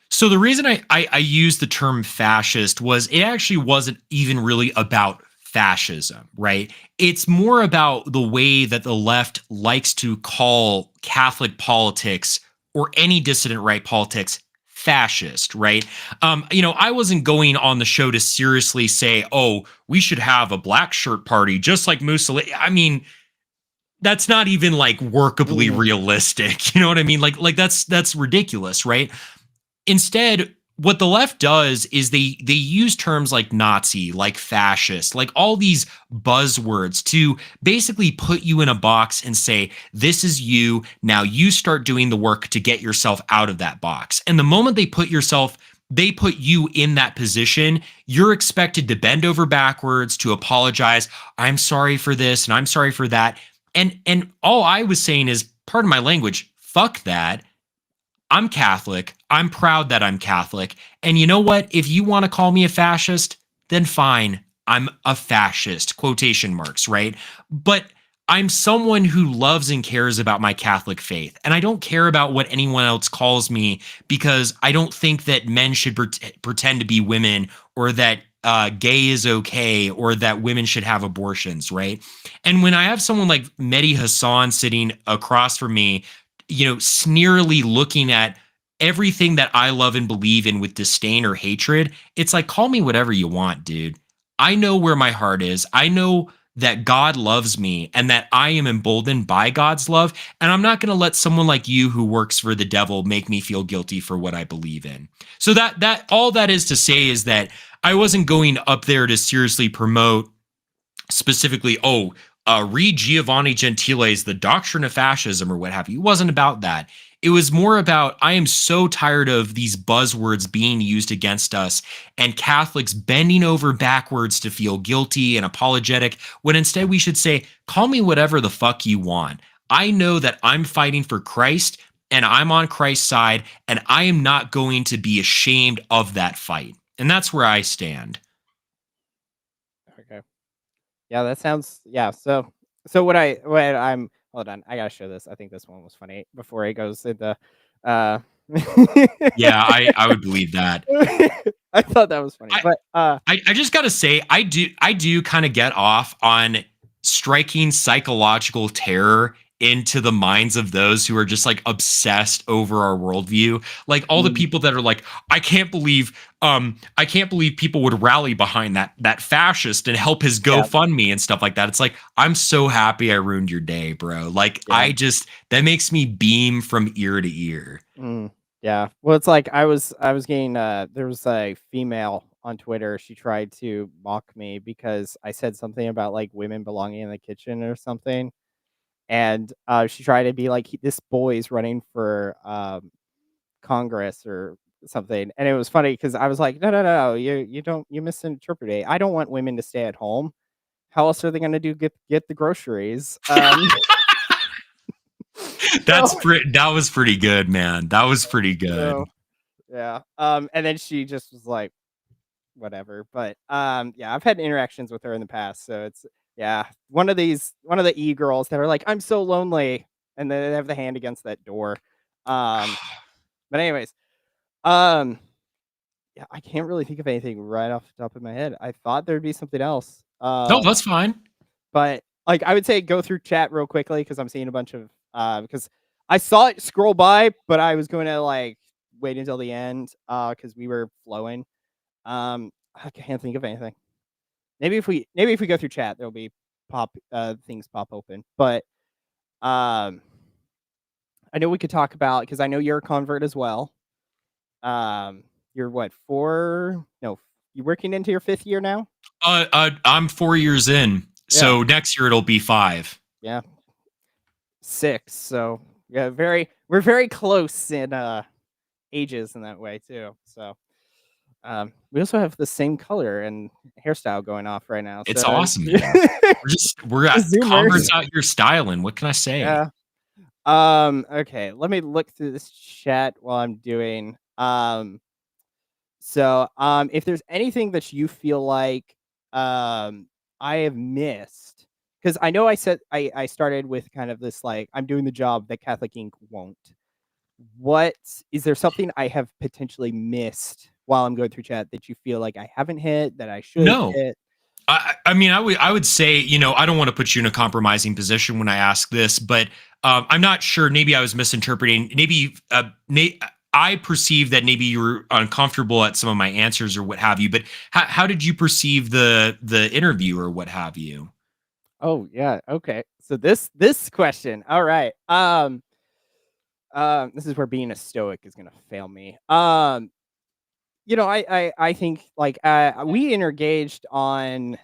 So the reason I used the term fascist was it actually wasn't even really about fascism, right? It's more about the way that the left likes to call Catholic politics or any dissident right politics fascist, right? I wasn't going on the show to seriously say, oh, we should have a black shirt party just like Mussolini. I mean, that's not even like workably Mm, realistic. You know what I mean? Like that's ridiculous, right? Instead, what the left does is they use terms like Nazi, like fascist, like all these buzzwords to basically put you in a box and say, this is you. Now you start doing the work to get yourself out of that box. And the moment they put you in that position, you're expected to bend over backwards, to apologize. I'm sorry for this and I'm sorry for that. And all I was saying is, pardon my language, fuck that. I'm Catholic. I'm proud that I'm Catholic. And you know what? If you want to call me a fascist, then fine. I'm a fascist, quotation marks, right? But I'm someone who loves and cares about my Catholic faith. And I don't care about what anyone else calls me because I don't think that men should pretend to be women or that gay is okay or that women should have abortions, right? And when I have someone like Mehdi Hassan sitting across from me, sneerily looking at everything that I love and believe in with disdain or hatred, it's like, call me whatever you want, dude. I know where my heart is. I know that God loves me and that I am emboldened by God's love. And I'm not going to let someone like you who works for the devil make me feel guilty for what I believe in. So that all that is to say is that I wasn't going up there to seriously promote specifically, read Giovanni Gentile's The Doctrine of Fascism or what have you. It wasn't about that. It was more about, I am so tired of these buzzwords being used against us and Catholics bending over backwards to feel guilty and apologetic, when instead we should say, call me whatever the fuck you want. I know that I'm fighting for Christ and I'm on Christ's side, and I am not going to be ashamed of that fight. And that's where I stand. okay. Yeah, that sounds yeah. So what I'm hold on, I gotta show this. I think this one was funny before it goes into uh Yeah, I would believe that. I thought that was funny. I, But I just gotta say, I do kind of get off on striking psychological terror into the minds of those who are just like obsessed over our worldview. Like all the mm, people that are like, I can't believe people would rally behind that fascist and help his yeah, GoFundMe and stuff like that. It's like, I'm so happy I ruined your day, bro. Like yeah. that makes me beam from ear to ear. Mm, yeah. Well, it's like I was getting there was a female on Twitter. She tried to mock me because I said something about like women belonging in the kitchen or something. And she tried to be like this boy's running for Congress or something. And it was funny because I was like, no, no, no, you don't you misinterpret it. I don't want women to stay at home. How else are they gonna do get the groceries? So That was pretty good, man. That was pretty good. so Yeah. And then she just was like, whatever. But yeah, I've had interactions with her in the past, so it's yeah, one of the e-girls that are like, I'm so lonely, and then they have the hand against that door. But anyways, um, yeah, I can't really think of anything right off the top of my head. I thought there'd be something else. No, that's fine. But like I would say go through chat real quickly because I'm seeing a bunch of because I saw it scroll by, but I was going to like wait until the end because we were flowing. I can't think of anything. Maybe if we go through chat, there'll be things pop open. But I know we could talk about because I know you're a convert as well. You're what, 4? No, you working into your 5th year now? I'm 4 years in, Yeah. so next year it'll be 5. Yeah. 6. So yeah, we're very close in ages in that way too. So we also have the same color and hairstyle going off right now. It's So awesome, man. We're at Zoomers. converts out here styling. What can I say? Yeah. Okay, let me look through this chat while I'm doing if there's anything that you feel like I have missed, because I know I said I started with kind of this like I'm doing the job that Catholic Inc. won't. What is there something I have potentially missed while I'm going through chat that you feel like I haven't hit that I should No. hit? I mean, I would say, I don't want to put you in a compromising position when I ask this, but I'm not sure. Maybe I was misinterpreting. Maybe I perceived that maybe you were uncomfortable at some of my answers or what have you. But how did you perceive the interview or what have you? Oh yeah, okay. So this question, all right. This is where being a stoic is gonna fail me. I think like we engaged on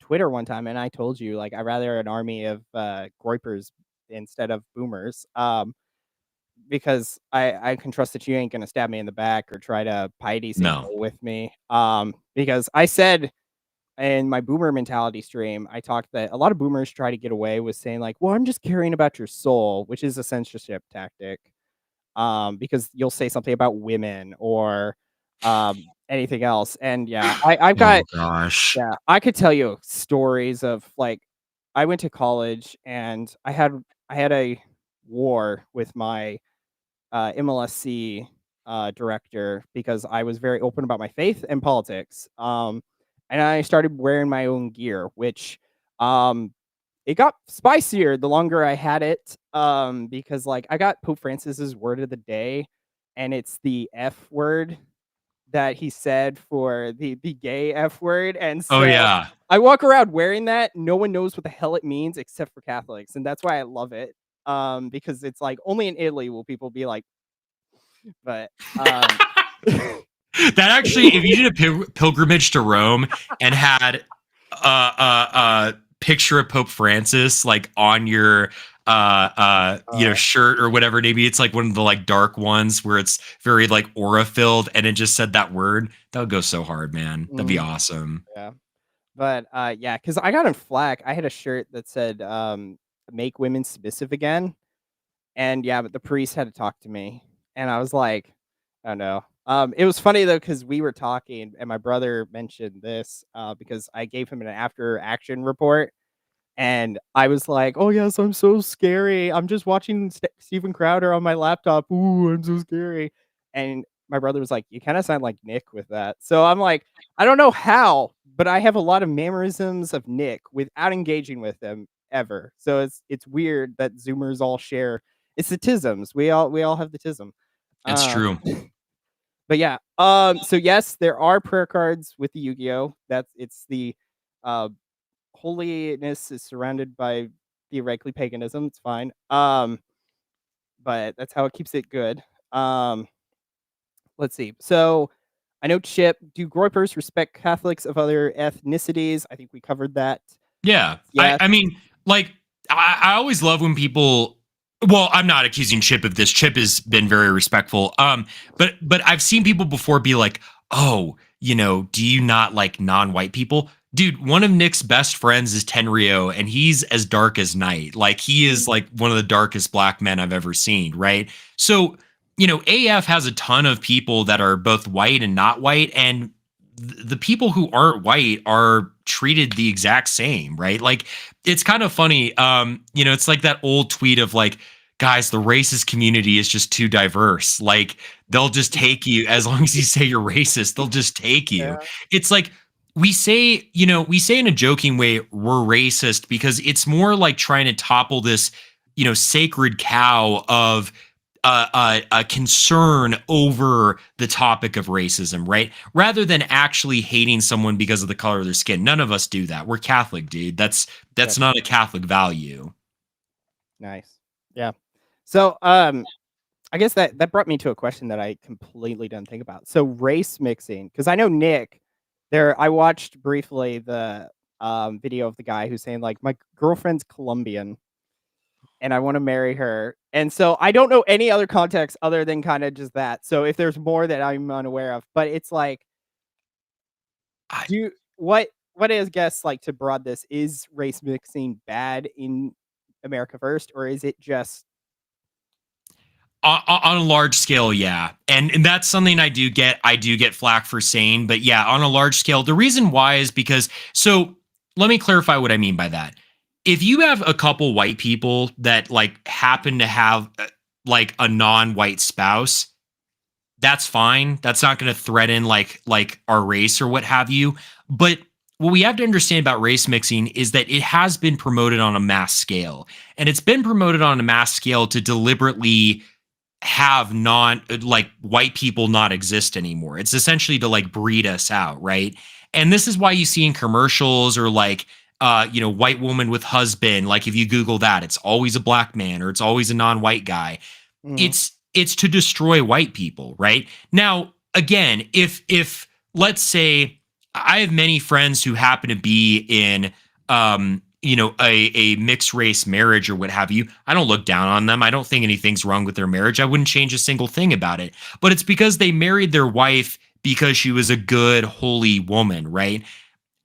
Twitter one time, and I told you like I rather an army of Groypers instead of boomers. Because I can trust that you ain't gonna stab me in the back or try to piety No. signal with me. Because I said in my boomer mentality stream, I talked that a lot of boomers try to get away with saying like, "Well, I'm just caring about your soul," which is a censorship tactic. Because you'll say something about women or anything else. And yeah, I've got Oh gosh. yeah, I could tell you stories of like I went to college and I had a war with my MLSC director because I was very open about my faith and politics. And I started wearing my own gear, which um, it got spicier the longer I had it. Because like I got Pope Francis's word of the day, and it's the F word that he said for the gay F word, and Oh so yeah. I walk around wearing that. No one knows what the hell it means except for Catholics, and that's why I love it. Because it's like only in Italy will people be like, but That actually, if you did a pilgrimage to Rome and had a picture of Pope Francis like on your shirt or whatever, maybe it's like one of the like dark ones where it's very like aura filled and it just said that word, that would go so hard, man. That'd be mhm, awesome. yeah. But yeah, because I got in flack. I had a shirt that said "Make women submissive again," and yeah, but the priest had to talk to me, and I was like, I don't know. It was funny though because we were talking, and my brother mentioned this because I gave him an after action report. And I was like, "Oh, yes, I'm so scary. I'm just watching Steven Crowder on my laptop. Ooh, I'm so scary." And my brother was like, "You kinda sound like Nick with that." So I'm like, I don't know how, but I have a lot of mannerisms of Nick without engaging with him ever. So it's weird that Zoomers all share it's the tisms. We all have the tism. It's Uh, true. but yeah, so yes, there are prayer cards with the Yu-Gi-Oh! It's the, uh holiness is surrounded by theoretically paganism. It's fine. But that's how it keeps it good. Um, let's see. So I know Chip. Do Groypers respect Catholics of other ethnicities? I think we covered that. Yeah. Yes. I mean, like, I always love when people, well, I'm not accusing Chip of this. Chip has been very respectful. But I've seen people before be like, oh, do you not like non-white people? Dude, one of Nick's best friends is Tenryo, and he's as dark as night. Like, he is like one of the darkest black men I've ever seen, right? So AF has a ton of people that are both white and not white, and the people who aren't white are treated the exact same, right? Like, it's kind of funny. It's like that old tweet of like, guys, the racist community is just too diverse. Like, they'll just take you as long as you say you're racist, they'll just take you. Yeah. It's like we say in a joking way we're racist because it's more like trying to topple this, sacred cow of a concern over the topic of racism, right? Rather than actually hating someone because of the color of their skin. None of us do that. We're Catholic, dude. That's Gotcha. not a Catholic value. Nice. Yeah. So, I guess that brought me to a question that I completely didn't think about. So race mixing, because I know Nick, I watched briefly the video of the guy who's saying like my girlfriend's Colombian and I want to marry her. And so I don't know any other context other than kind of just that. So if there's more that I'm unaware of, but it's like, I, do you, what is guess like to broad this, is race mixing bad in America first, or is it just on a large scale, yeah, and that's something I do get flack for saying, but yeah, on a large scale, the reason why is because, so let me clarify what I mean by that. If you have a couple white people that like happen to have like a non-white spouse, that's fine. That's not going to threaten like our race or what have you. But what we have to understand about race mixing is that it has been promoted on a mass scale, and it's been promoted on a mass scale to deliberately have non like white people not exist anymore. It's essentially to like breed us out, right? And this is why you see in commercials or like white woman with husband, like if you Google that, it's always a black man or it's always a non-white guy. Mhm. It's to destroy white people, right? Now, again, if let's say I have many friends who happen to be in a mixed race marriage or what have you. I don't look down on them. I don't think anything's wrong with their marriage. I wouldn't change a single thing about it. But it's because they married their wife because she was a good, holy woman, right?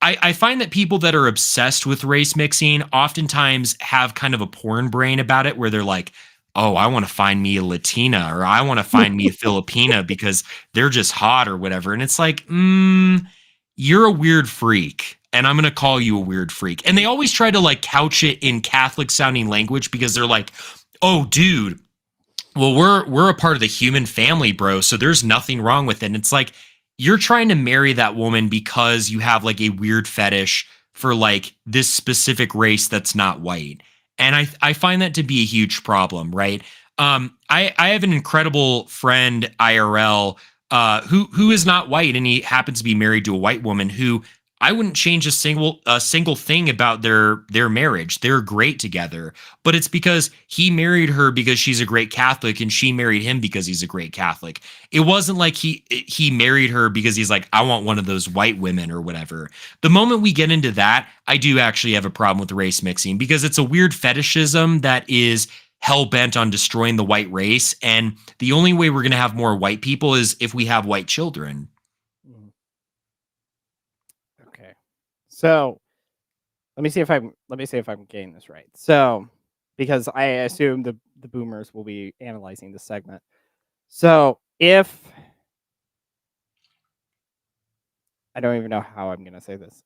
I find that people that are obsessed with race mixing oftentimes have kind of a porn brain about it where they're like, oh, I want to find me a Latina or I want to find me a Filipina because they're just hot or whatever. And it's like, you're a weird freak. And I'm going to call you a weird freak. And they always try to like couch it in Catholic sounding language because they're like, oh, dude, well, we're a part of the human family, bro. So there's nothing wrong with it. And it's like, you're trying to marry that woman because you have like a weird fetish for like this specific race that's not white. And I find that to be a huge problem, right? I have an incredible friend IRL who is not white, and he happens to be married to a white woman who I wouldn't change a single thing about their marriage. They're great together, but it's because he married her because she's a great Catholic, and she married him because he's a great Catholic. It wasn't like he married her because he's like, I want one of those white women or whatever. The moment we get into that, I do actually have a problem with race mixing because it's a weird fetishism that is hell bent on destroying the white race. And the only way we're going to have more white people is if we have white children. Mhm. Okay. So let me see if I'm getting this right. So, because I assume the boomers will be analyzing this segment. So, if I don't even know how I'm gonna say this.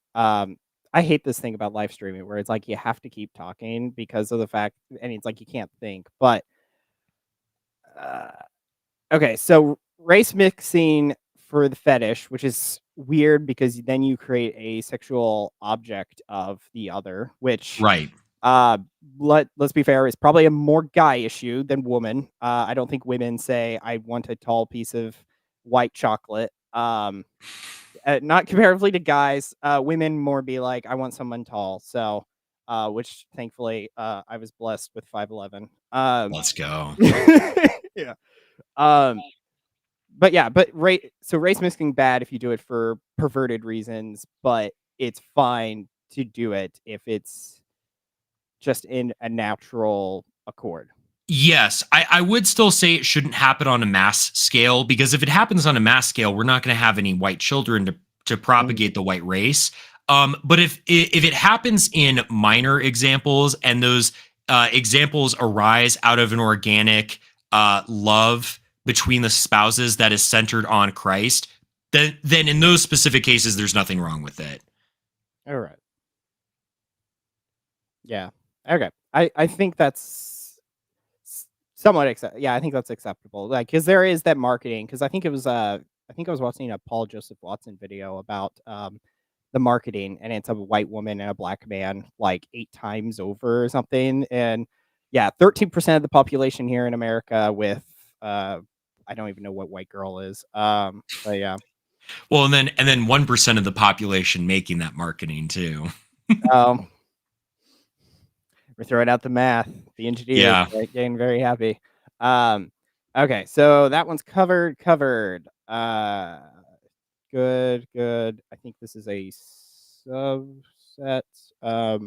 I hate this thing about live streaming where it's like you have to keep talking because of the fact, and it's like you can't think. But uh, okay, so race mixing for the fetish, which is weird because then you create a sexual object of the other, which Right. uh let's be fair, is probably a more guy issue than woman. I don't think women say I want a tall piece of white chocolate. Not comparatively to guys, women more be like, I want someone tall. So, which thankfully, I was blessed with 5'11". Let's go. Yeah. Um, but yeah, but race mixing bad if you do it for perverted reasons, but it's fine to do it if it's just in a natural accord. Yes, I would still say it shouldn't happen on a mass scale because if it happens on a mass scale, we're not going to have any white children to Mhm. propagate the white race. But if it happens in minor examples and those examples arise out of an organic love between the spouses that is centered on Christ, then in those specific cases, there's nothing wrong with it. All right. Yeah. Okay. I think that's somewhat yeah, I think that's acceptable. Like, because there is that marketing. Because I think I was watching a Paul Joseph Watson video about the marketing, and it's a white woman and a black man like 8 times over or something. And yeah, 13% of the population here in America with I don't even know what white girl is. But yeah. Well, and then 1% of the population making that marketing too. Um, we're throwing out the math. The engineers Yeah. are getting very happy. Okay, so that one's covered. Good. I think this is a subset. I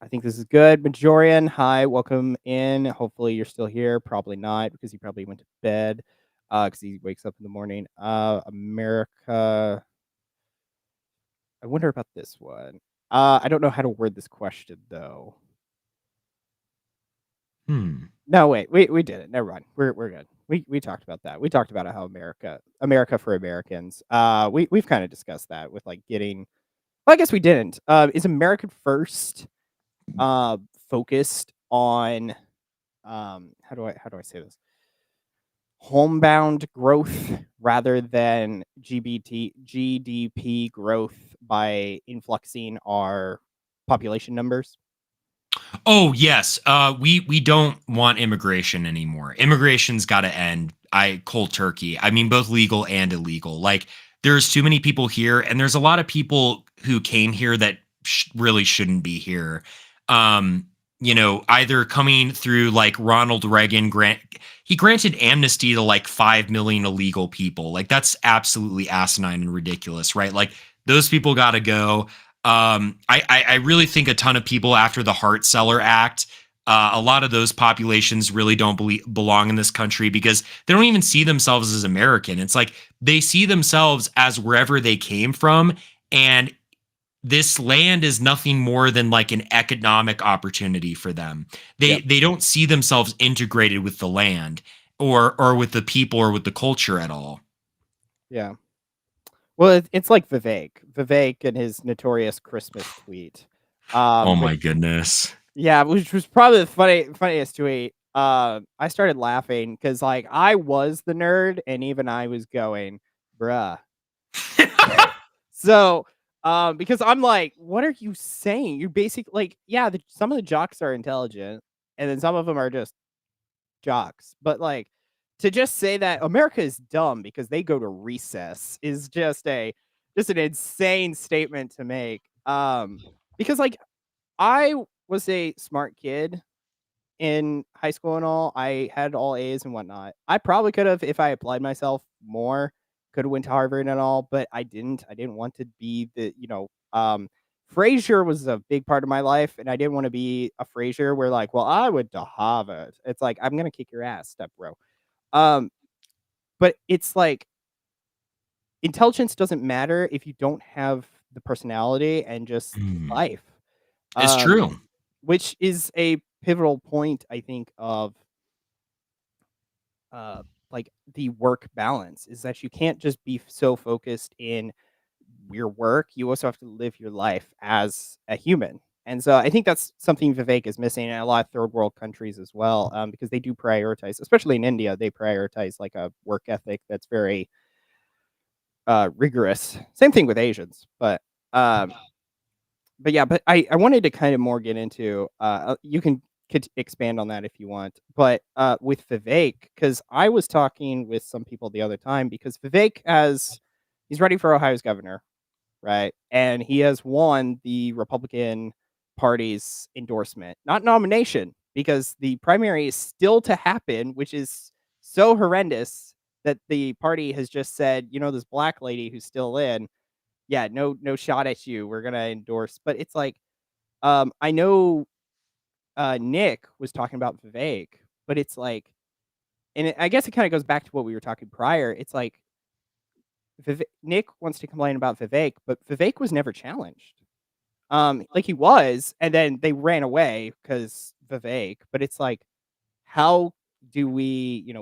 think this is good. Majorian, hi, welcome in. Hopefully you're still here. Probably not, because he probably went to bed. Because he wakes up in the morning. America. I wonder about this one. I don't know how to word this question though. No, wait, we did it. Never mind. We're good. We talked about that. We talked about how America for Americans. We've kind of discussed that with like getting. Well, I guess we didn't. Is American First focused on how do I say this? Homebound growth rather than GDP growth by influxing our population numbers? Oh yes, we don't want immigration anymore. Immigration's got to end. Cold turkey. I mean, both legal and illegal. Like, there's too many people here, and there's a lot of people who came here that really shouldn't be here. Either coming through like Ronald Reagan he granted amnesty to like 5 million illegal people. Like, that's absolutely asinine and ridiculous, right? Like, those people got to go. I really think a ton of people after the Hart Celler Act, a lot of those populations really don't belong in this country because they don't even see themselves as American. It's like they see themselves as wherever they came from. And this land is nothing more than like an economic opportunity for them. They don't see themselves integrated with the land or with the people or with the culture at all. Yeah. Well, it's like Vivek and his notorious Christmas tweet. Oh Which, my goodness. yeah, which was probably the funniest tweet. I started laughing because like I was the nerd, and even I was going, bruh. So, because I'm like, what are you saying? You're basically like, yeah, some of the jocks are intelligent, and then some of them are just jocks. But like, to just say that America is dumb because they go to recess is just an insane statement to make. Because like I was a smart kid in high school and all. I had all A's and whatnot. I probably could have, if I applied myself more, could have went to Harvard and all, but I didn't. I didn't want to be Frasier was a big part of my life, and I didn't want to be a Frasier where like, well, I went to Harvard. It's like, I'm gonna kick your ass, step bro. Um, but it's like intelligence doesn't matter if you don't have the personality and just life. It's Um, true. which is a pivotal point, I think, of like the work balance is that you can't just be so focused in your work. You also have to live your life as a human. And so I think that's something Vivek is missing in a lot of third world countries as well, because they do prioritize, especially in India, they prioritize like a work ethic that's very rigorous. Same thing with Asians, but yeah, but I wanted to kind of more get into you can expand on that if you want, but with Vivek, because I was talking with some people the other time because he's running for Ohio's governor, right? And he has won the Republican Party's endorsement, not nomination, because the primary is still to happen, which is so horrendous that the party has just said, this black lady who's still in, yeah, no shot at you. We're gonna endorse. But it's like, I know Nick was talking about Vivek, but it's like, and I guess it kind of goes back to what we were talking prior. It's like Nick wants to complain about Vivek, but Vivek was never challenged. Like he was, and then they ran away because Vivek. But it's like, how do we,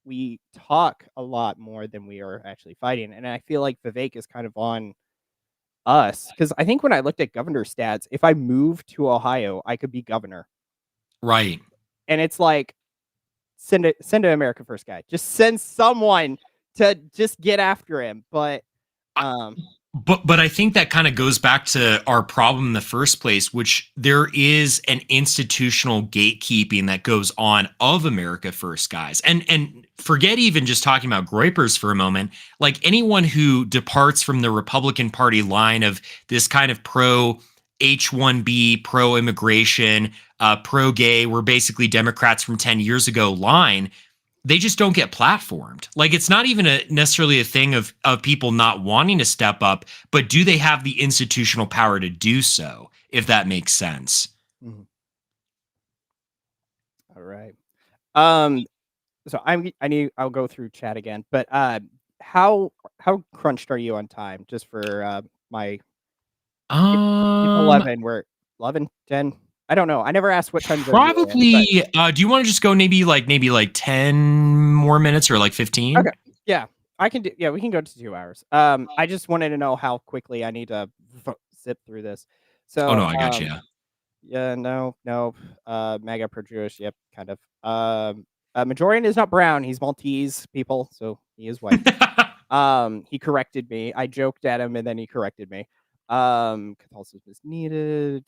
we talk a lot more than we are actually fighting. And I feel like Vivek is kind of on us because I think when I looked at governor stats, if I moved to Ohio, I could be governor. Right. And it's like, send an America First guy. Just send someone to just get after him. But But I think that kind of goes back to our problem in the first place, which there is an institutional gatekeeping that goes on of America First guys. And forget even just talking about Groypers for a moment. Like anyone who departs from the Republican Party line of this kind of pro H-1B, pro immigration, pro gay, we're basically Democrats from 10 years ago line, they just don't get platformed. Like it's not even necessarily a thing of people not wanting to step up, but do they have the institutional power to do so? If that makes sense. Mm-hmm. All right. So I'll go through chat again, but how crunched are you on time? Just for my 11, we're 11, 10. I don't know. I never asked what time zone you're probably. Do you want to just go maybe like 10 more minutes or like 15? Okay. Yeah, I can do. Yeah, we can go to 2 hours. I just wanted to know how quickly I need to zip through this. So, Oh no, I got you. Yeah, no. MAGA pro-Jewish. Yep, kind of. Majorian is not brown. He's Maltese, people, so he is white. He corrected me. I joked at him, and then he corrected me. Catholicism is needed.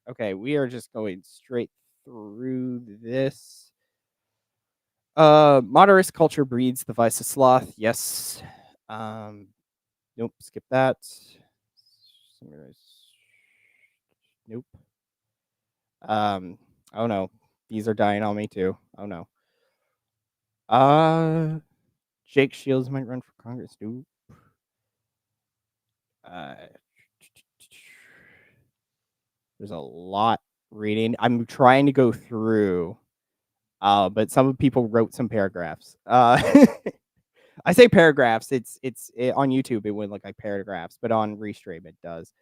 Okay, we are just going straight through this. Moderate culture breeds the vice of sloth. Yes. Nope. Skip that. Nope. Oh no. These are dying on me too. Oh no. Jake Shields might run for Congress. Nope. There's a lot reading. I'm trying to go through, but some people wrote some paragraphs. I say paragraphs. It's on YouTube. It wouldn't look like paragraphs, but on Restream it does.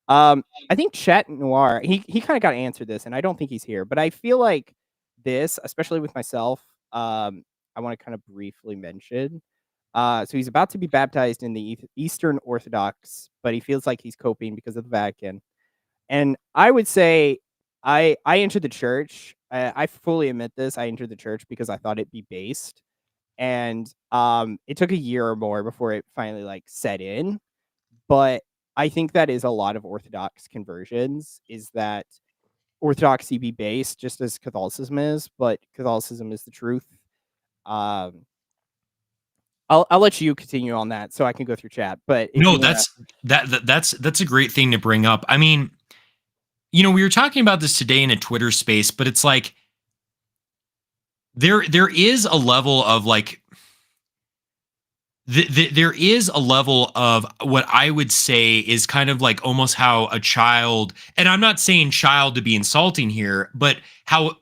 I think Chat Noir. He kind of got to answer this, and I don't think he's here. But I feel like this, especially with myself, I want to kind of briefly mention. So he's about to be baptized in the Eastern Orthodox, but he feels like he's coping because of the Vatican. And I would say I entered the church. I fully admit this. I entered the church because I thought it'd be based. And it took a year or more before it finally like set in. But I think that is a lot of Orthodox conversions, is that Orthodoxy be based just as Catholicism is, but Catholicism is the truth. I'll let you continue on that so I can go through chat. But no, that's a great thing to bring up. I mean, we were talking about this today in a Twitter space, but it's like there is a level of like there is a level of what I would say is kind of like almost how a child, and I'm not saying child to be insulting here, but how,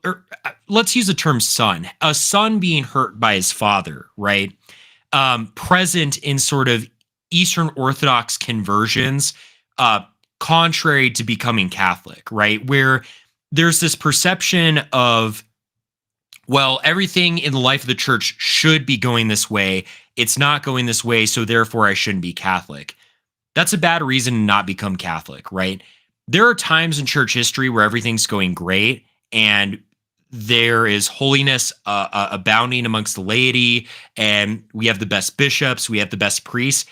let's use the term son, a son being hurt by his father, right? Present in sort of Eastern Orthodox conversions, contrary to becoming Catholic, right? Where there's this perception of, well, everything in the life of the church should be going this way. It's not going this way, so therefore I shouldn't be Catholic. That's a bad reason to not become Catholic, right? There are times in church history where everything's going great and there is holiness abounding amongst the laity, and we have the best bishops, we have the best priests.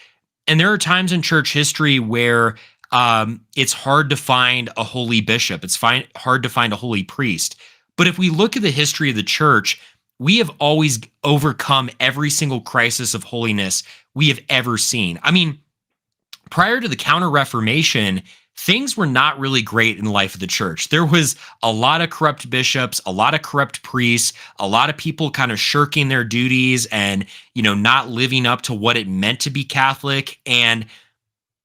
And there are times in church history where it's hard to find a holy bishop. It's hard to find a holy priest. But if we look at the history of the church, we have always overcome every single crisis of holiness we have ever seen. I mean, prior to the Counter-Reformation, things were not really great in the life of the church. There was a lot of corrupt bishops, a lot of corrupt priests, a lot of people kind of shirking their duties and, not living up to what it meant to be Catholic. And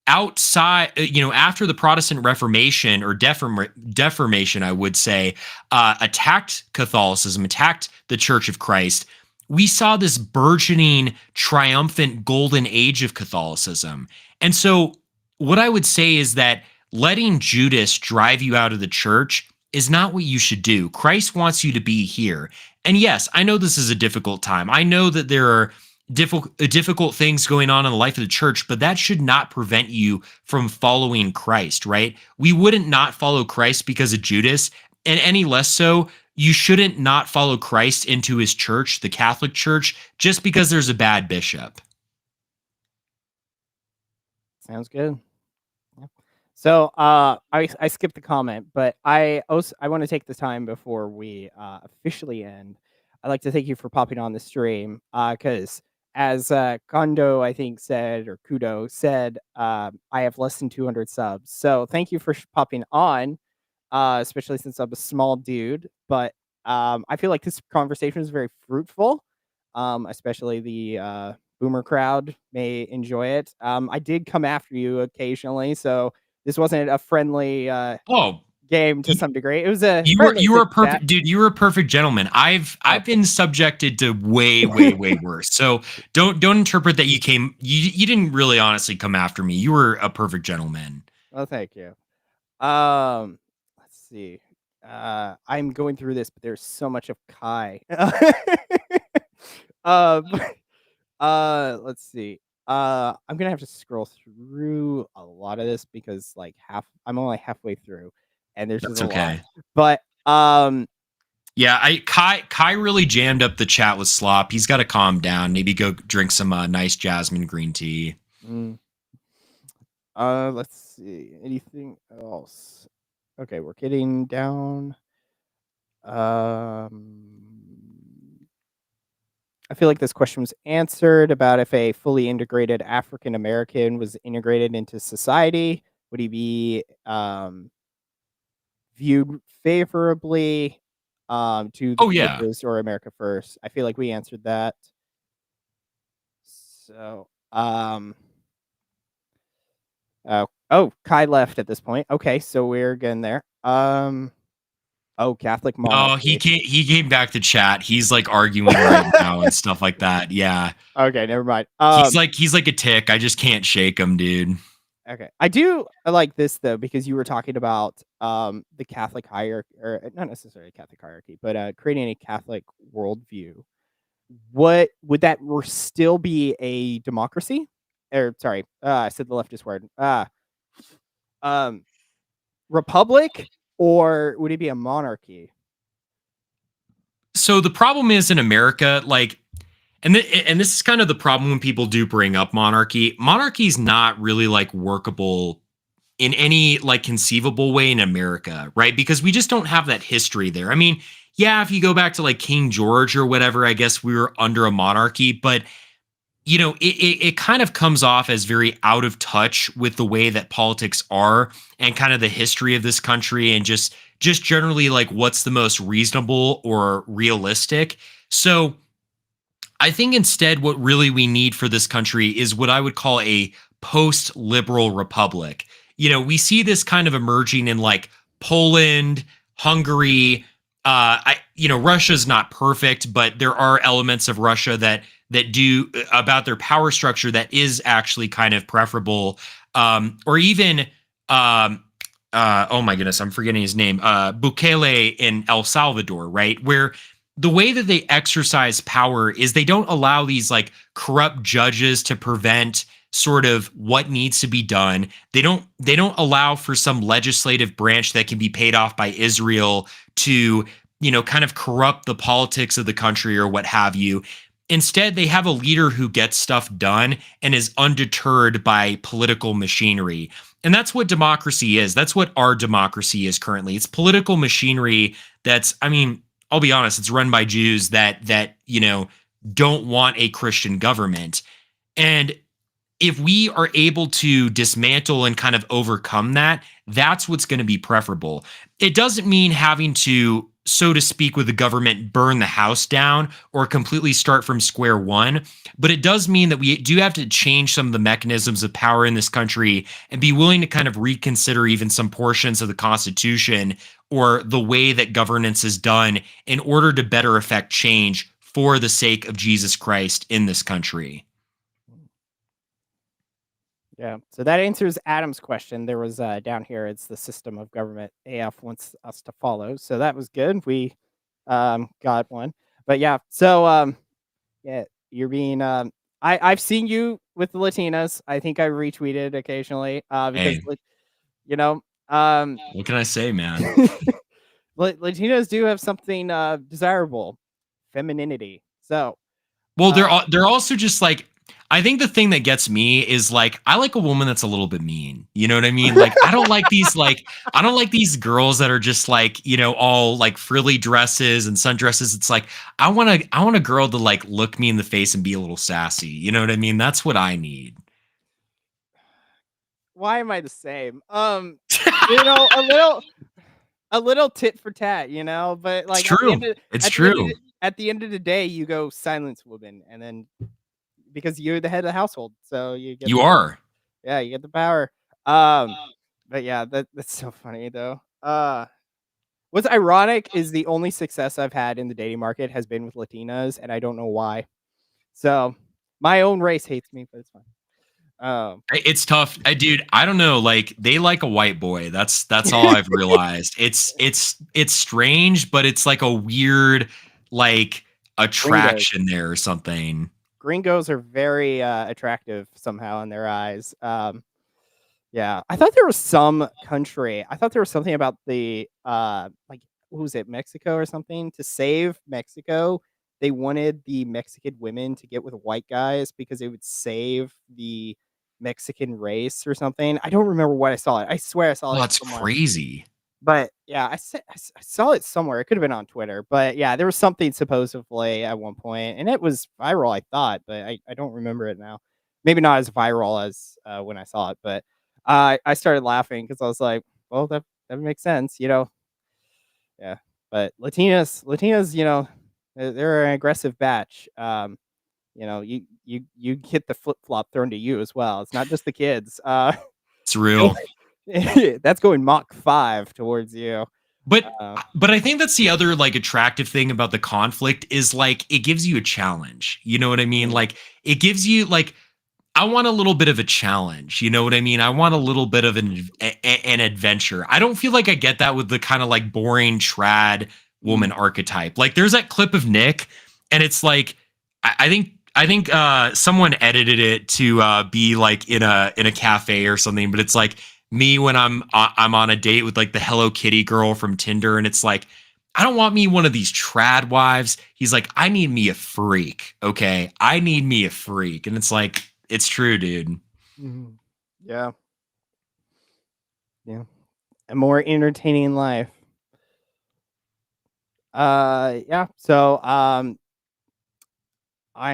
outside, after the Protestant Reformation or Deformation, I would say, attacked Catholicism, attacked the Church of Christ, we saw this burgeoning, triumphant golden age of Catholicism. And so what I would say is that letting Judas drive you out of the church is not what you should do. Christ wants you to be here. And yes, I know this is a difficult time. I know that there are difficult things going on in the life of the church, but that should not prevent you from following Christ, right? We wouldn't not follow Christ because of Judas, and any less so, you shouldn't not follow Christ into his church, the Catholic Church, just because there's a bad bishop. Sounds good. Yeah. So I skipped the comment, but I want to take the time before we officially end. I'd like to thank you for popping on the stream because as Kondo I think said, or Kudo said, I have less than 200 subs. So thank you for popping on, especially since I'm a small dude. But I feel like this conversation is very fruitful, especially the boomer crowd may enjoy it. I did come after you occasionally, so this wasn't a friendly game to some degree. It was a you were a perfect chat. dude. You were a perfect gentleman. I've been subjected to way worse. So don't interpret that you didn't really honestly come after me. You were a perfect gentleman. Well, thank you. Let's see. I'm going through this, but there's so much of Kai. Let's see. I'm gonna have to scroll through a lot of this because like I'm only halfway through, and there's just a lot. But yeah, Kai really jammed up the chat with slop. He's got to calm down. Maybe go drink some nice jasmine green tea. Let's see. Anything else? Okay, we're getting down. I feel like this question was answered about if a fully integrated African American was integrated into society, would he be viewed favorably to the churches or America First? I feel like we answered that. So, Kai left at this point. Okay, so we're getting there. Catholic monarchy. Oh, he came back to chat. He's like arguing right now and stuff like that. Yeah. Okay, never mind. He's like a tick. I just can't shake him, dude. Okay. I do like this though, because you were talking about the Catholic hierarchy, or not necessarily Catholic hierarchy, but creating a Catholic worldview. What would that still be a democracy? Or sorry, I said the leftist word. Republic, or would it be a monarchy? So the problem is in America, like, and this is kind of the problem when people do bring up monarchy. Monarchy is not really like workable in any like conceivable way in America, right? Because we just don't have that history there. I mean, yeah, if you go back to like King George or whatever, I guess we were under a monarchy, but you know, it kind of comes off as very out of touch with the way that politics are and kind of the history of this country and just generally like what's the most reasonable or realistic. So I think instead what really we need for this country is what I would call a post-liberal republic. You know, we see this kind of emerging in like Poland, Hungary. Russia's not perfect, but there are elements of Russia that do about their power structure that is actually kind of preferable. Or even, oh my goodness, I'm forgetting his name, Bukele in El Salvador, right? Where the way that they exercise power is they don't allow these like corrupt judges to prevent sort of what needs to be done. They don't allow for some legislative branch that can be paid off by Israel to, you know, kind of corrupt the politics of the country or what have you. Instead, they have a leader who gets stuff done and is undeterred by political machinery. And that's what democracy is. That's what our democracy is currently. It's political machinery that's, I mean, I'll be honest, it's run by Jews that, you know, don't want a Christian government. And if we are able to dismantle and kind of overcome that, that's what's going to be preferable. It doesn't mean having to, so to speak, with the government, burn the house down or completely start from square one. But it does mean that we do have to change some of the mechanisms of power in this country and be willing to kind of reconsider even some portions of the Constitution or the way that governance is done in order to better affect change for the sake of Jesus Christ in this country. Yeah. So that answers Adam's question. There was down here. It's the system of government AF wants us to follow. So that was good. We got one. But yeah. So yeah, you're being I've seen you with the Latinas. I think I retweeted occasionally because Hey, you know um what can I say, man? Latinas do have something desirable, femininity. So Well, uh, they're also just like, I think the thing that gets me is like, I like a woman that's a little bit mean. You know what I mean? Like I don't like these girls that are just like, all like frilly dresses and sundresses. It's like I want a girl to like look me in the face and be a little sassy. You know what I mean? That's what I need. why am I the same? A little tit for tat, but It's like true. It's true. at the end of the day, you go silence woman, and then because you're the head of the household, so you get You the are. yeah, you get the power. Um, but yeah, that's so funny though. What's ironic is the only success I've had in the dating market has been with Latinas, and I don't know why. So my own race hates me, but it's fine. It's tough. Dude, I don't know. Like they like a white boy. That's all I've realized. It's strange, but it's like a weird like Gringos. attraction there or something. Gringos are very attractive somehow in their eyes. Yeah, I thought there was some country. I thought there was something about the like what was it, Mexico or something? To save Mexico, they wanted the Mexican women to get with white guys because it would save the Mexican race or something. I don't remember what I saw it. I swear I saw Oh, it that's somewhere. crazy. But yeah, I saw it somewhere. It could have been on Twitter. But yeah, there was something supposedly at one point, and it was viral, I thought, but I don't remember it now. Maybe not as viral as when I saw it, but I started laughing because I was like, well, that makes sense, Yeah. But Latinas, they're an aggressive batch. You get the flip flop thrown to you as well. It's not just the kids. It's real. That's going Mach 5 towards you. But Uh, but I think that's the other like attractive thing about the conflict is like it gives you a challenge. You know what I mean? mm, Like it gives you like I want a little bit of a challenge. You know what I mean? I want a little bit of an adventure. I don't feel like I get that with the kind of like boring trad mm, woman archetype. Like there's that clip of Nick, and it's like I think someone edited it to be like in a cafe or something, but it's like me when I'm on a date with like the Hello Kitty girl from Tinder, and it's like I don't want me one of these trad wives. He's like, I need me a freak. Okay. I need me a freak. And it's like, it's true, dude. mhm. Yeah, yeah. A more entertaining life. Yeah. So, I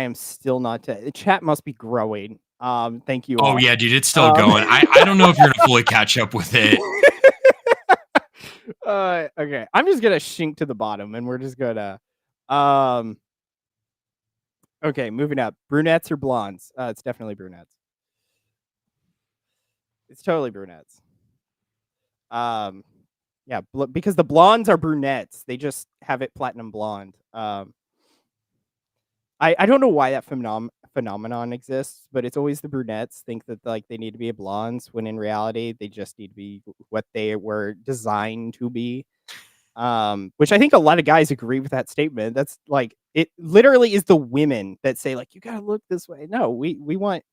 am still not. The chat must be growing. Thank you Oh all. yeah, dude, it's still Um, going. I don't know if you're gonna fully catch up with it. okay, I'm just gonna sink to the bottom, and we're just gonna. Um, okay, moving up. Brunettes or blondes? It's definitely brunettes. It's totally brunettes. Um, yeah, because the blondes are brunettes. They just have it platinum blonde. I don't know why that phenomenon exists, but it's always the brunettes think that like they need to be blondes when in reality they just need to be what they were designed to be. Which I think a lot of guys agree with that statement. That's like it literally is the women that say like you gotta look this way. No, we want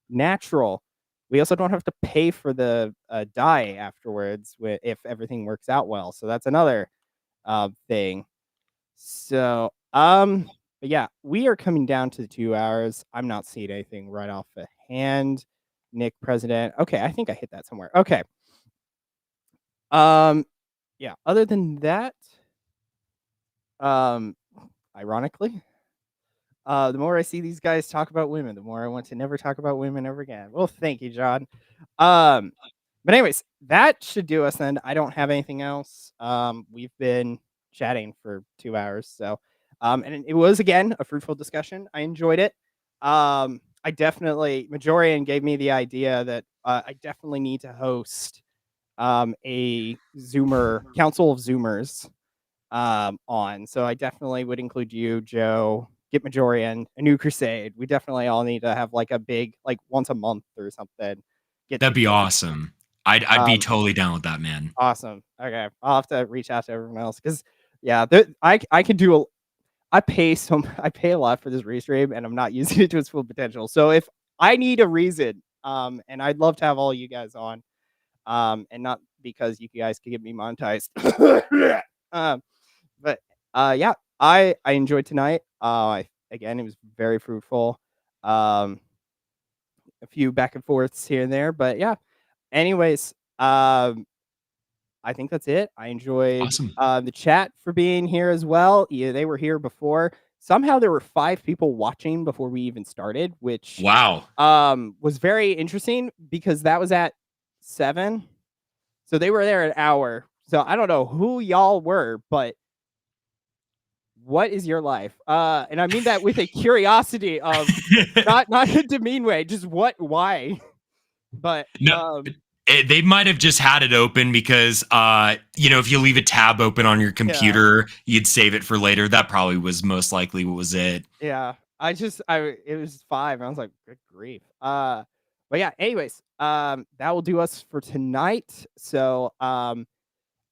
natural. We also don't have to pay for the dye afterwards if everything works out well. So that's another thing. So, but yeah, we are coming down to the 2 hours. I'm not seeing anything right off the hand. Nick President. Okay, I think I hit that somewhere. Okay. Um, yeah, other than that, um, ironically, the more I see these guys talk about women, the more I want to never talk about women ever again. Well, thank you, John. Um, but anyways, that should do us then. I don't have anything else. We've been chatting for 2 hours, so and it was again a fruitful discussion. I enjoyed it. I definitely Majorian gave me the idea that I definitely need to host a Zoomer council of Zoomers on. So I definitely would include you, Joe, Get Majorian, A New Crusade. We definitely all need to have like a big, like once a month or something. get That'd be together. awesome. I'd be Um, totally down with that, man. awesome. Okay, I'll have to reach out to everyone else because yeah, I can do I pay I pay a lot for this restream and I'm not using it to its full potential. So if I need a reason, and I'd love to have all you guys on, and not because you guys can get me monetized. um, but yeah, I enjoyed tonight. Again, it was very fruitful. A few back and forths here and there, but yeah. Anyways, I think that's it. I enjoyed Awesome. the chat for being here as well. Yeah, they were here before. Somehow there were 5 people watching before we even started, which Wow. was very interesting because that was at 7. So they were there an hour. So I don't know who y'all were, but what is your life? And I mean that with a curiosity of not a demean way, just why? But No, they might have just had it open because if you leave a tab open on your yeah. computer, you'd save it for later. That probably was most likely what was it. Yeah. It was 5 and I was like, good grief. But yeah, anyways, that will do us for tonight. So I'll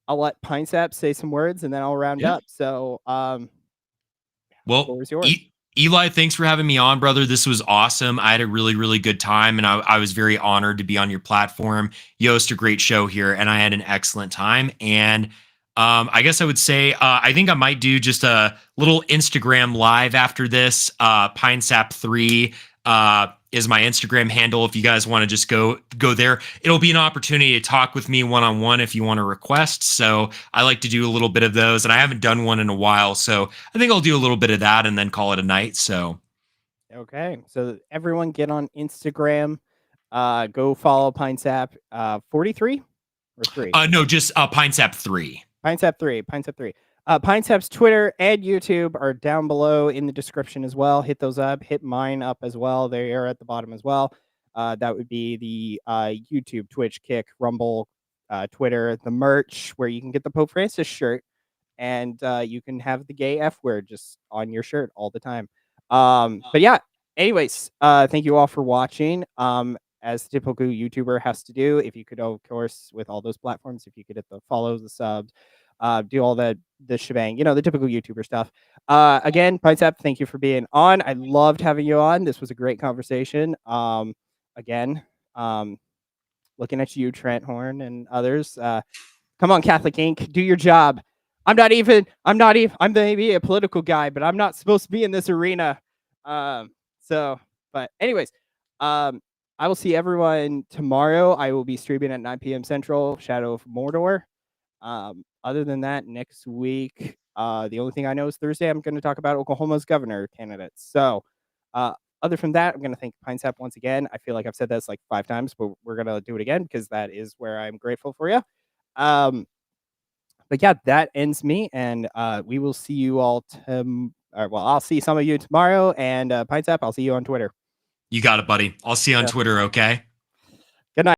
let Pinesap say some words and then I'll round Yeah. up. So Well, floor is yours. Eli, thanks for having me on, brother. This was awesome. I had a really, really good time, and I was very honored to be on your platform. You host a great show here, and I had an excellent time. And I guess I would say I think I might do just a little Instagram live after this. Pinesap3 is my Instagram handle. If you guys want to just go there, it'll be an opportunity to talk with me one-on-one if you want to request. So I like to do a little bit of those, and I haven't done one in a while. So I think I'll do a little bit of that and then call it a night. So Okay. So everyone get on Instagram. Go follow Pinesap 43 or 3. no, just Pinesap3. Pinesap 3. Pinesap 3. Pinesap's Twitter and YouTube are down below in the description as well. Hit those up. Hit mine up as well. They are at the bottom as well. That would be the YouTube, Twitch, Kick, Rumble, Twitter, the merch where you can get the Pope Francis shirt and you can have the gay F word just on your shirt all the time. But yeah, anyways, thank you all for watching. As typical YouTuber has to do, if you could, of course, with all those platforms, if you could hit the follows, the subs, do all the shebang, the typical YouTuber stuff. Again, Pinesap, thank you for being on. I loved having you on. This was a great conversation. Again, looking at you, Trent Horn, and others. Come on, Catholic Inc., do your job. I'm maybe a political guy, but I'm not supposed to be in this arena. But anyways, I will see everyone tomorrow. I will be streaming at 9 p.m. Central, Shadow of Mordor. Other than that, next week, the only thing I know is Thursday, I'm going to talk about Oklahoma's governor candidates. So, other from that, I'm going to thank Pinesap once again. I feel like I've said this like 5 times, but we're going to do it again because that is where I'm grateful for you. But yeah, that ends me, and we will see you all I'll see some of you tomorrow, and Pinesap, I'll see you on Twitter. You got it, buddy. I'll see you on Twitter, okay?